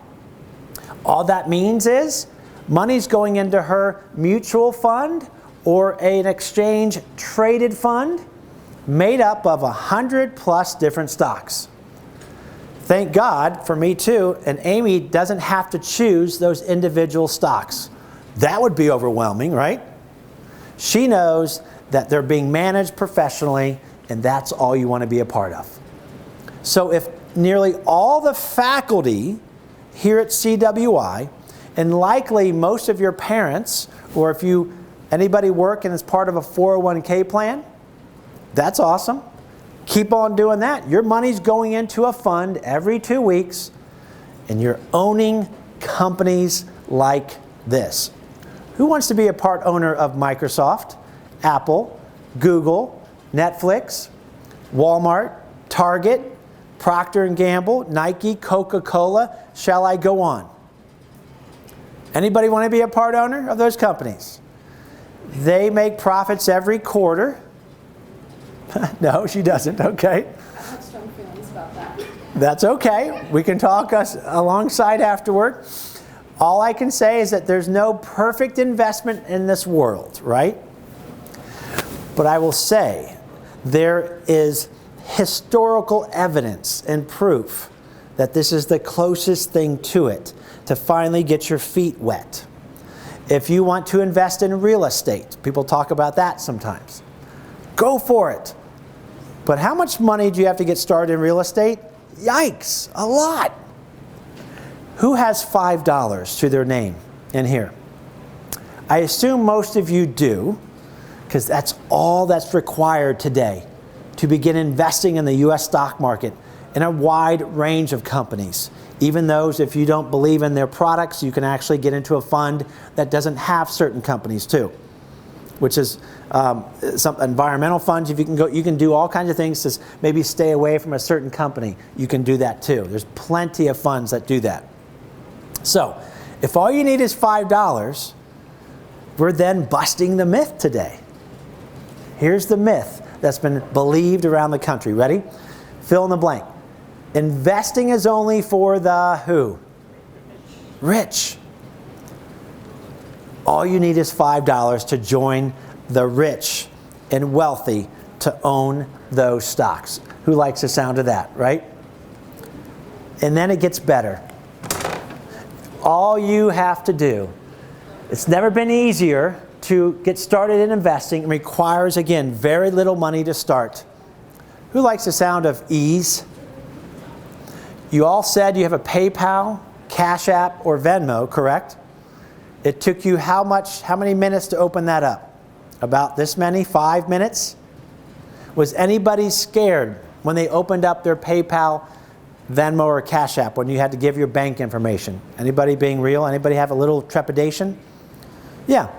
A: All that means is money's going into her mutual fund or an exchange traded fund made up of 100+ different stocks. Thank God for me too, and Amy doesn't have to choose those individual stocks. That would be overwhelming, right? She knows that they're being managed professionally, and that's all you want to be a part of. So if nearly all the faculty here at CWI, and likely most of your parents, or if anybody working as part of a 401k plan, that's awesome. Keep on doing that. Your money's going into a fund every 2 weeks, and you're owning companies like this. Who wants to be a part owner of Microsoft, Apple, Google, Netflix, Walmart, Target, Procter & Gamble, Nike, Coca-Cola? Shall I go on? Anybody want to be a part owner of those companies? They make profits every quarter. No, she doesn't. Okay.
B: I have strong feelings about that.
A: That's okay. We can talk alongside afterward. All I can say is that there's no perfect investment in this world, right? But I will say there is historical evidence and proof that this is the closest thing to it, to finally get your feet wet. If you want to invest in real estate, people talk about that sometimes. Go for it. But how much money do you have to get started in real estate? Yikes, a lot. Who has $5 to their name in here? I assume most of you do, because that's all that's required today to begin investing in the U.S. stock market in a wide range of companies. Even those, if you don't believe in their products, you can actually get into a fund that doesn't have certain companies too, which is some environmental funds. If you can do all kinds of things to maybe stay away from a certain company. You can do that too. There's plenty of funds that do that. So, if all you need is $5, we're then busting the myth today. Here's the myth that's been believed around the country. Ready? Fill in the blank. Investing is only for the who? Rich. All you need is $5 to join the rich and wealthy to own those stocks. Who likes the sound of that, right? And then it gets better. All you have to do, it's never been easier to get started in investing. It requires, again, very little money to start. Who likes the sound of ease? You all said you have a PayPal, Cash App, or Venmo, correct? It took you how many minutes to open that up? About this many? 5 minutes? Was anybody scared when they opened up their PayPal, Venmo, or Cash App when you had to give your bank information? Anybody being real? Anybody have a little trepidation? Yeah.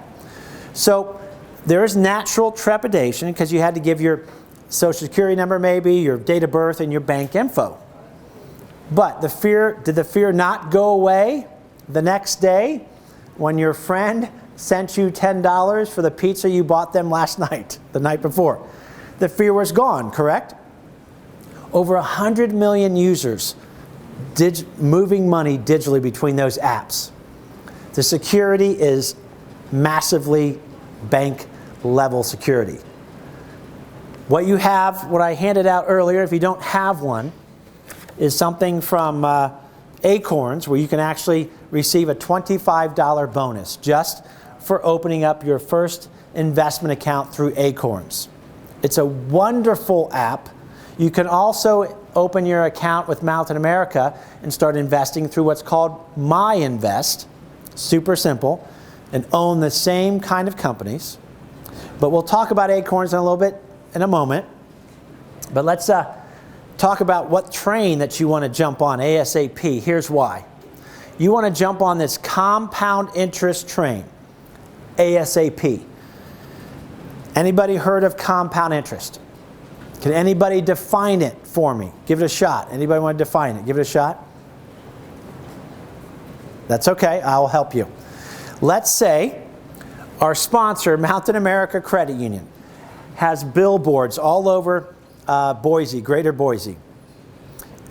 A: So there is natural trepidation because you had to give your social security number maybe, your date of birth, and your bank info. But did the fear not go away the next day when your friend sent you $10 for the pizza you bought them last night, the night before? The fear was gone, correct? Over 100 million users moving money digitally between those apps. The security is massively bank level security. What you have, what I handed out earlier, if you don't have one, is something from Acorns, where you can actually receive a $25 bonus just for opening up your first investment account through Acorns. It's a wonderful app. You can also open your account with Mountain America and start investing through what's called My Invest. Super simple, and own the same kind of companies. But we'll talk about Acorns in a little bit in a moment. But let's talk about what train that you want to jump on ASAP. Here's why. You want to jump on this compound interest train, ASAP. Anybody heard of compound interest? Can anybody define it for me? Give it a shot. Anybody want to define it? Give it a shot. That's okay. I'll help you. Let's say our sponsor, Mountain America Credit Union, has billboards all over Boise, greater Boise.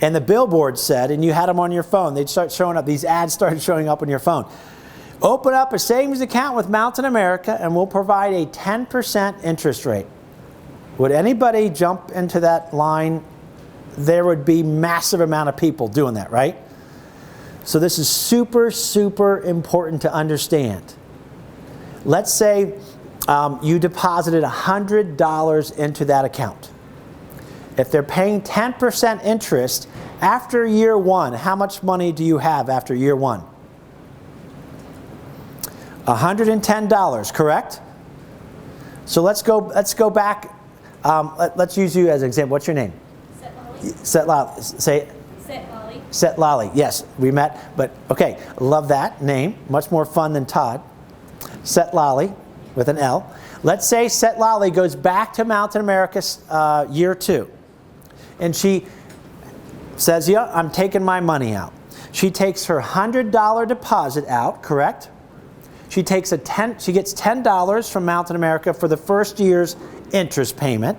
A: And the billboard said, and you had them on your phone, they'd start showing up, these ads started showing up on your phone. Open up a savings account with Mountain America and we'll provide a 10% interest rate. Would anybody jump into that line? There would be massive amount of people doing that, right? So this is super, super important to understand. Let's say you deposited $100 into that account. If they're paying 10% interest after year one, how much money do you have after year one? $110, correct? So let's go back. Let's use you as an example. What's your name? Set Lally. Say it.
B: Set Lally.
A: Set Lally. Yes, we met. But okay, love that name. Much more fun than Todd. Set Lally with an L. Let's say Set Lally goes back to Mountain America year 2. And she says, yeah, I'm taking my money out. She takes her $100 deposit out, correct? She gets $10 from Mountain America for the first year's interest payment.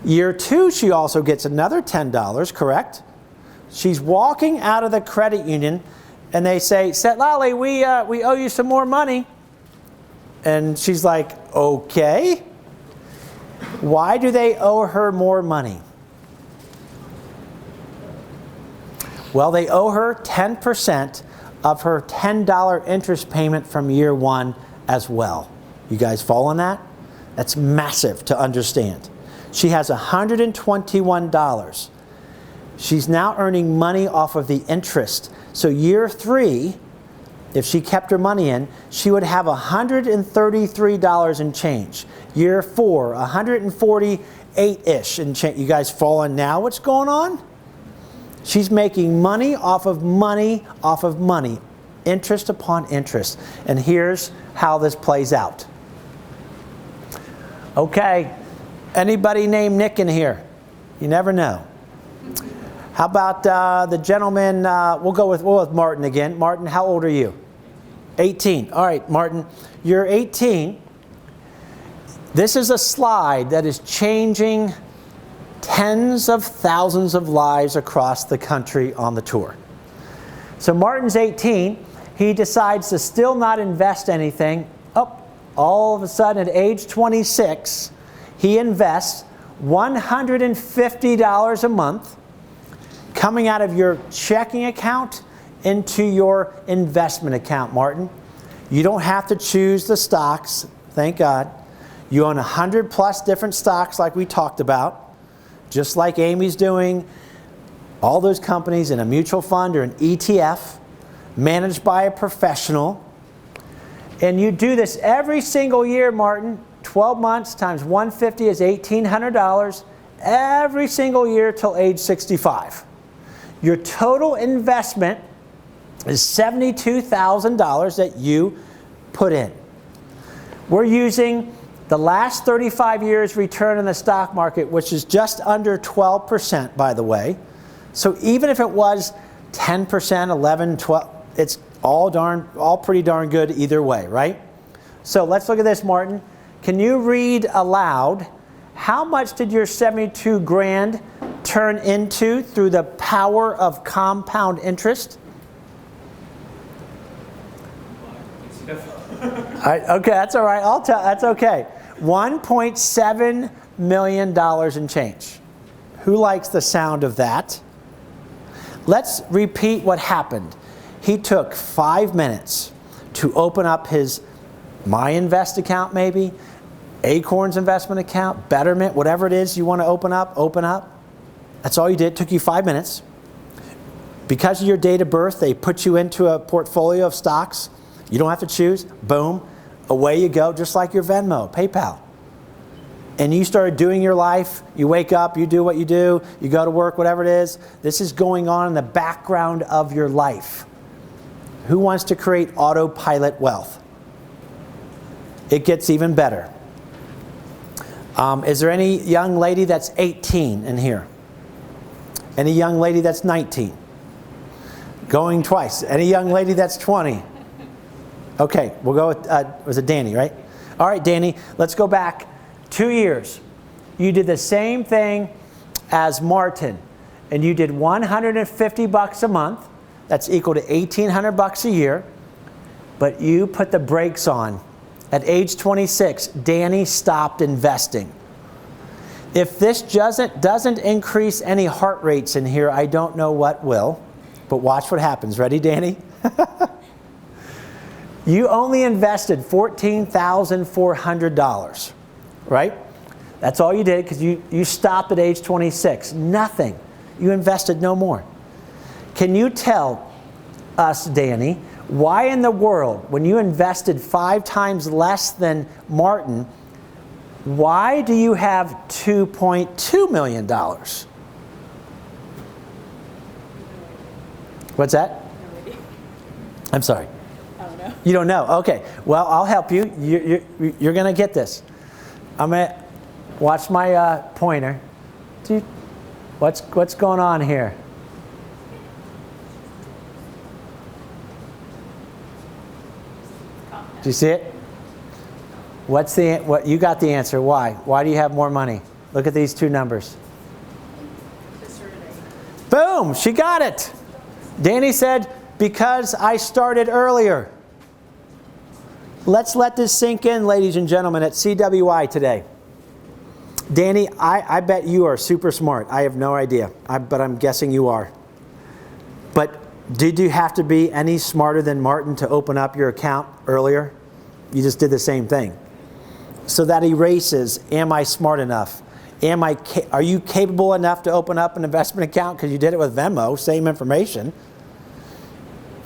A: Year 2, she also gets another $10, correct? She's walking out of the credit union and they say, Set Lally, we owe you some more money. And she's like, okay. Why do they owe her more money? Well, they owe her 10% of her $10 interest payment from year 1 as well. You guys following that? That's massive to understand. She has $121. She's now earning money off of the interest. So year 3, if she kept her money in, she would have $133 in change. Year 4, 148-ish in change. You guys following now what's going on? She's making money off of money off of money, interest upon interest. And here's how this plays out. Okay, anybody named Nick in here? You never know. How about the gentleman, we'll go with Martin again. Martin, how old are you? 18. All right, Martin, you're 18. This is a slide that is changing tens of thousands of lives across the country on the tour. So Martin's 18. He decides to still not invest anything. All of a sudden at age 26, he invests $150 a month coming out of your checking account into your investment account, Martin. You don't have to choose the stocks, thank God. You own 100 plus different stocks like we talked about. Just like Amy's doing, all those companies in a mutual fund or an ETF managed by a professional. And you do this every single year, Martin. 12 months times 150 is $1,800 every single year till age 65. Your total investment is $72,000 that you put in. We're using the last 35 years return in the stock market, which is just under 12%, by the way. So even if it was 10%, 11, 12, it's all pretty darn good either way, right? So let's look at this, Martin. Can you read aloud, how much did your 72 grand turn into through the power of compound interest? Okay, that's all right. That's okay. $1.7 million in change. Who likes the sound of that? Let's repeat what happened. He took 5 minutes to open up his My Invest account, maybe, Acorns investment account, Betterment, whatever it is you want to open up. That's all you did. It took you 5 minutes. Because of your date of birth, they put you into a portfolio of stocks. You don't have to choose. Boom. Away you go, just like your Venmo, PayPal. And you started doing your life. You wake up, you do what you do, you go to work, whatever it is. This is going on in the background of your life. Who wants to create autopilot wealth? It gets even better. Is there any young lady that's 18 in here? Any young lady that's 19? Going twice. Any young lady that's 20? Okay, we'll go with, was it Danny, right? All right, Danny, let's go back 2 years. You did the same thing as Martin, and you did $150 a month. That's equal to $1,800 a year, but you put the brakes on. At age 26, Danny stopped investing. If this doesn't increase any heart rates in here, I don't know what will. But watch what happens. Ready, Danny? You only invested $14,400, right? That's all you did because you stopped at age 26. Nothing. You invested no more. Can you tell us, Danny, why in the world, when you invested 5 times less than Martin, why do you have $2.2 million? What's that?
B: No idea.
A: I'm sorry.
B: I don't know.
A: You don't know? Okay. Well, I'll help you. You're going to get this. I'm going to watch my pointer. Dude, what's going on here? Do you see it? What you got the answer? Why? Why do you have more money? Look at these two numbers. Boom! She got it. Danny said, because I started earlier. Let's let this sink in, ladies and gentlemen, at CWI today. Danny, I bet you are super smart. I have no idea, but I'm guessing you are. But did you have to be any smarter than Martin to open up your account earlier? You just did the same thing. So that erases, am I smart enough? Are you capable enough to open up an investment account? Because you did it with Venmo, same information.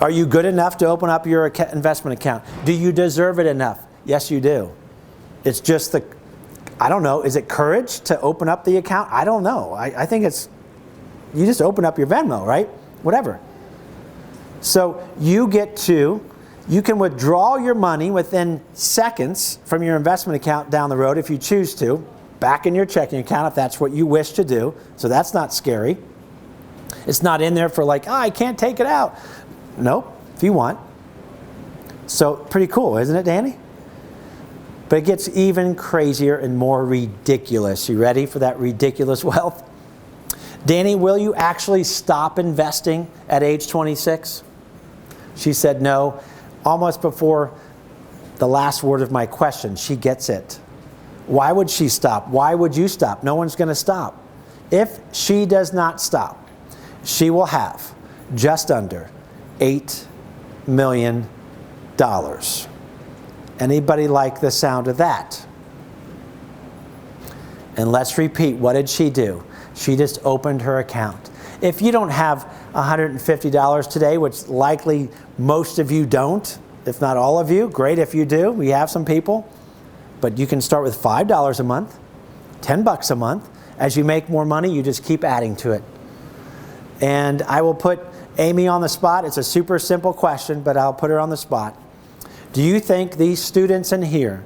A: Are you good enough to open up your investment account? Do you deserve it enough? Yes, you do. It's just I don't know, is it courage to open up the account? I don't know. I think it's, you just open up your Venmo, right? Whatever. So you can withdraw your money within seconds from your investment account down the road if you choose to, back in your checking account if that's what you wish to do. So that's not scary. It's not in there for like, I can't take it out. Nope, if you want. So pretty cool, isn't it, Danny? But it gets even crazier and more ridiculous. You ready for that ridiculous wealth? Danny, will you actually stop investing at age 26? She said no, almost before the last word of my question. She gets it. Why would she stop? Why would you stop? No one's going to stop. If she does not stop, she will have just under $8 million. Anybody like the sound of that? And let's repeat, what did she do? She just opened her account. If you don't have $150 today, which likely most of you don't, if not all of you, great if you do. We have some people. But you can start with $5 a month, $10 a month. As you make more money, you just keep adding to it. And I will put Amy on the spot. It's a super simple question, but I'll put her on the spot. Do you think these students in here,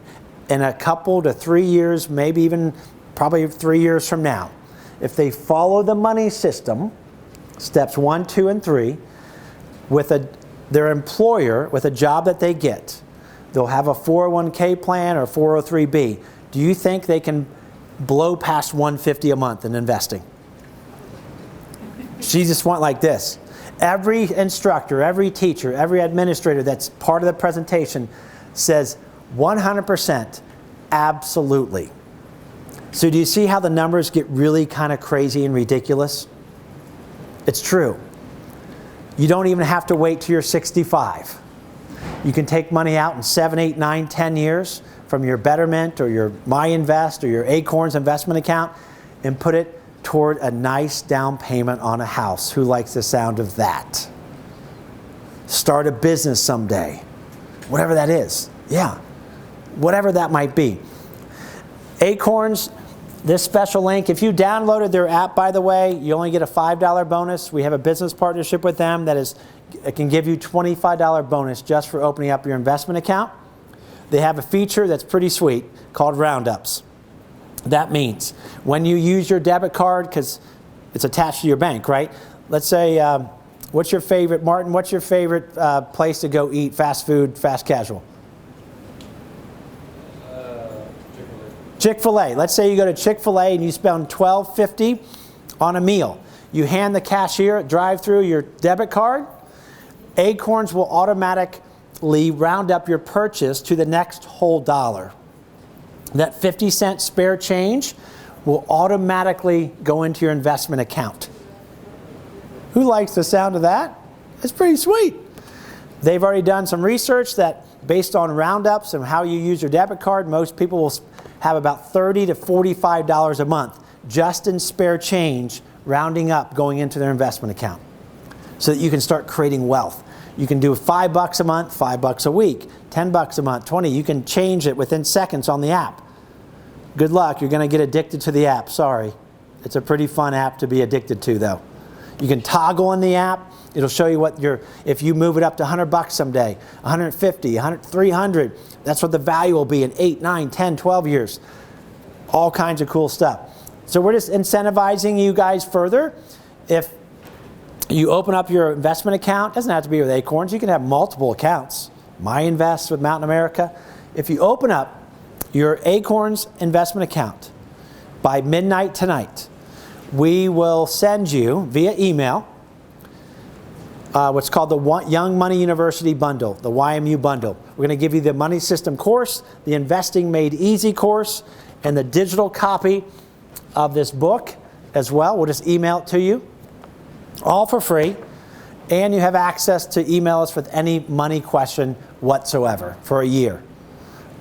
A: in a couple to 3 years, maybe even probably 3 years from now, if they follow the money system, steps 1, 2, and 3, with their employer, with a job that they get, they'll have a 401k plan or 403b. Do you think they can blow past $150 a month in investing? She just went like this. Every instructor, every teacher, every administrator that's part of the presentation says 100% absolutely. So do you see how the numbers get really kind of crazy and ridiculous? It's true. You don't even have to wait till you're 65. You can take money out in 7, 8, 9, 10 years from your Betterment or your MyInvest or your Acorns investment account and put it toward a nice down payment on a house. Who likes the sound of that? Start a business someday. Whatever that is. Yeah. Whatever that might be. Acorns, this special link, if you downloaded their app, by the way, you only get a $5 bonus. We have a business partnership with them that is it can give you $25 bonus just for opening up your investment account. They have a feature that's pretty sweet called roundups. That means when you use your debit card, because it's attached to your bank, right? Let's say, what's your favorite, Martin, what's your favorite place to go eat fast food, fast casual? Chick-fil-A. Let's say you go to Chick-fil-A and you spend $12.50 on a meal. You hand the cashier at drive-through your debit card. Acorns will automatically round up your purchase to the next whole dollar. That 50-cent spare change will automatically go into your investment account. Who likes the sound of that? It's pretty sweet. They've already done some research that based on roundups and how you use your debit card, most people will have about $30 to $45 a month just in spare change rounding up going into their investment account so that you can start creating wealth. You can do $5 a month, $5 a week, $10 a month, 20. You can change it within seconds on the app. Good luck. You're going to get addicted to the app. Sorry. It's a pretty fun app to be addicted to, though. You can toggle in the app. It'll show you what if you move it up to $100 someday, 150, 100, 300, that's what the value will be in 8, 9, 10, 12 years. All kinds of cool stuff. So we're just incentivizing you guys further. If you open up your investment account, it doesn't have to be with Acorns. You can have multiple accounts. My Invest with Mountain America. If you open up your Acorns investment account by midnight tonight, we will send you via email what's called the Young Money University Bundle, the YMU Bundle. We're going to give you the Money System course, the Investing Made Easy course, and the digital copy of this book as well. We'll just email it to you, all for free. And you have access to email us with any money question whatsoever for a year.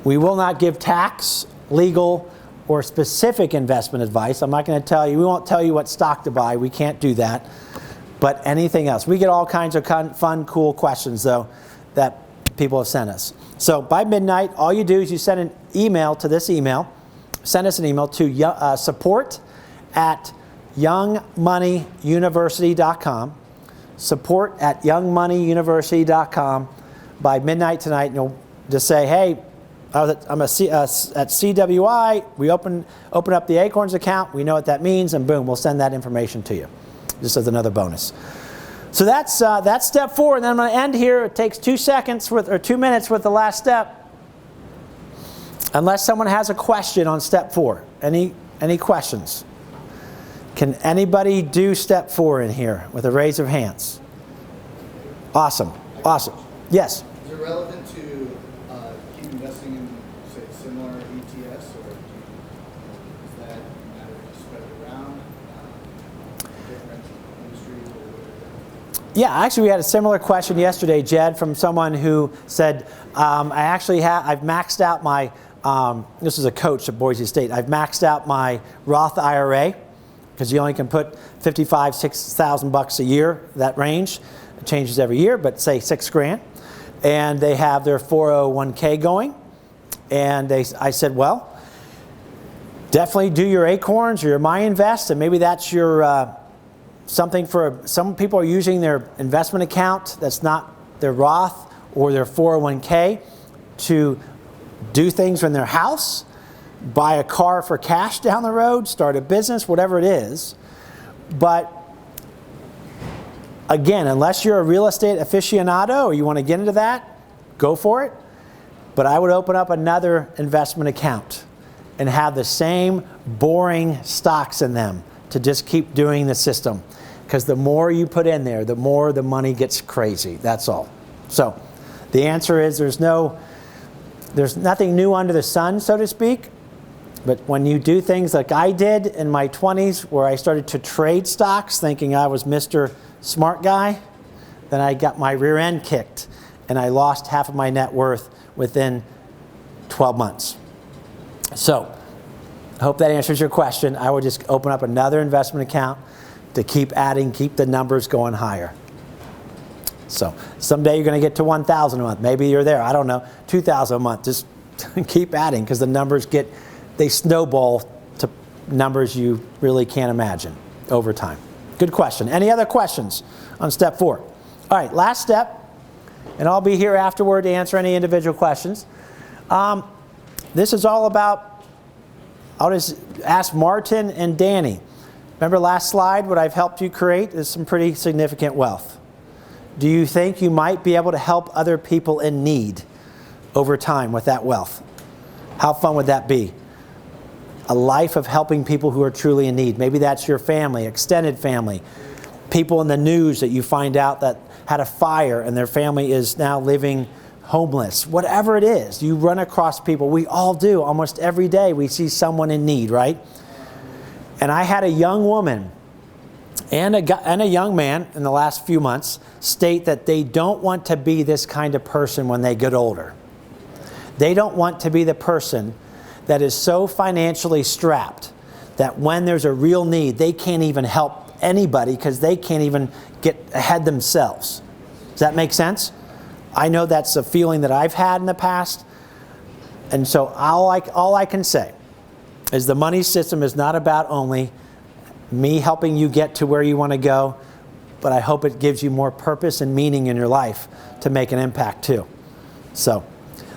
A: We will not give tax, legal, or specific investment advice. I'm not going to tell you, we won't tell you what stock to buy. We can't do that. But anything else. We get all kinds of fun, cool questions, though, that people have sent us. So by midnight, all you do is you send an email to this email. Send us an email to support@youngmoneyuniversity.com. support@youngmoneyuniversity.com by midnight tonight. And you'll just say, hey, I'm at CWI. We open up the Acorns account. We know what that means. And boom, we'll send that information to you. Just as another bonus. So that's step 4. And then I'm going to end here. It takes 2 minutes with the last step. Unless someone has a question on step 4. Any questions? Can anybody do step 4 in here with a raise of hands? Awesome. Awesome. Yes?
C: Is it relevant to keep investing in, say, similar ETFs, or does that matter to spread it around different industries?
A: Yeah, actually we had a similar question yesterday, Jed, from someone who said, I've maxed out my, this is a coach at Boise State, I've maxed out my Roth IRA, because you only can put $56,000 a year, that range. It changes every year, but say $6,000. And they have their 401k going. And I said, well, definitely do your Acorns or your My Invest, and maybe that's your something for some people are using their investment account that's not their Roth or their 401k to do things in their house, buy a car for cash down the road, start a business, whatever it is. But again, unless you're a real estate aficionado or you want to get into that, go for it. But I would open up another investment account and have the same boring stocks in them to just keep doing the system. Because the more you put in there, the more the money gets crazy. That's all. So the answer is there's nothing new under the sun, so to speak. But when you do things like I did in my 20s, where I started to trade stocks thinking I was Mr. Smart Guy, then I got my rear end kicked and I lost half of my net worth within 12 months. So I hope that answers your question. I would just open up another investment account to keep the numbers going higher. So someday you're going to get to 1,000 a month. Maybe you're there. I don't know. 2,000 a month. Just keep adding, because the numbers they snowball to numbers you really can't imagine over time. Good question. Any other questions on step 4? All right, last step, and I'll be here afterward to answer any individual questions. This is all about, I'll just ask Martin and Danny. Remember last slide, what I've helped you create is some pretty significant wealth. Do you think you might be able to help other people in need over time with that wealth? How fun would that be? A life of helping people who are truly in need. Maybe that's your family, extended family, people in the news that you find out that had a fire and their family is now living homeless. Whatever it is, you run across people. We all do. Almost every day we see someone in need, right? And I had a young woman and a young man in the last few months state that they don't want to be this kind of person when they get older. They don't want to be the person that is so financially strapped that when there's a real need, they can't even help anybody because they can't even get ahead themselves. Does that make sense? I know that's a feeling that I've had in the past. And so all I can say is the money system is not about only me helping you get to where you want to go, but I hope it gives you more purpose and meaning in your life to make an impact too. So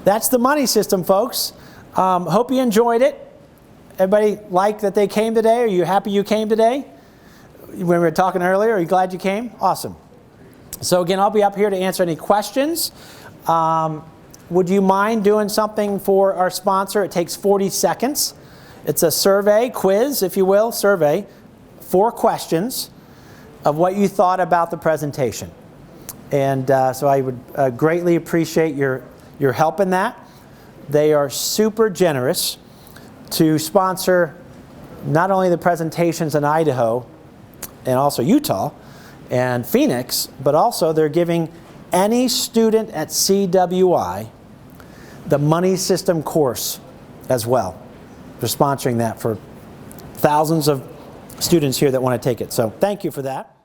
A: that's the money system, folks. Hope you enjoyed it. Everybody like that they came today? Are you happy you came today? When we were talking earlier, are you glad you came? Awesome. So again, I'll be up here to answer any questions. Would you mind doing something for our sponsor? It takes 40 seconds. It's a survey, quiz, if you will, survey, 4 questions of what you thought about the presentation. And so I would greatly appreciate your help in that. They are super generous to sponsor not only the presentations in Idaho and also Utah and Phoenix, but also they're giving any student at CWI the money system course as well. They're sponsoring that for thousands of students here that want to take it. So thank you for that.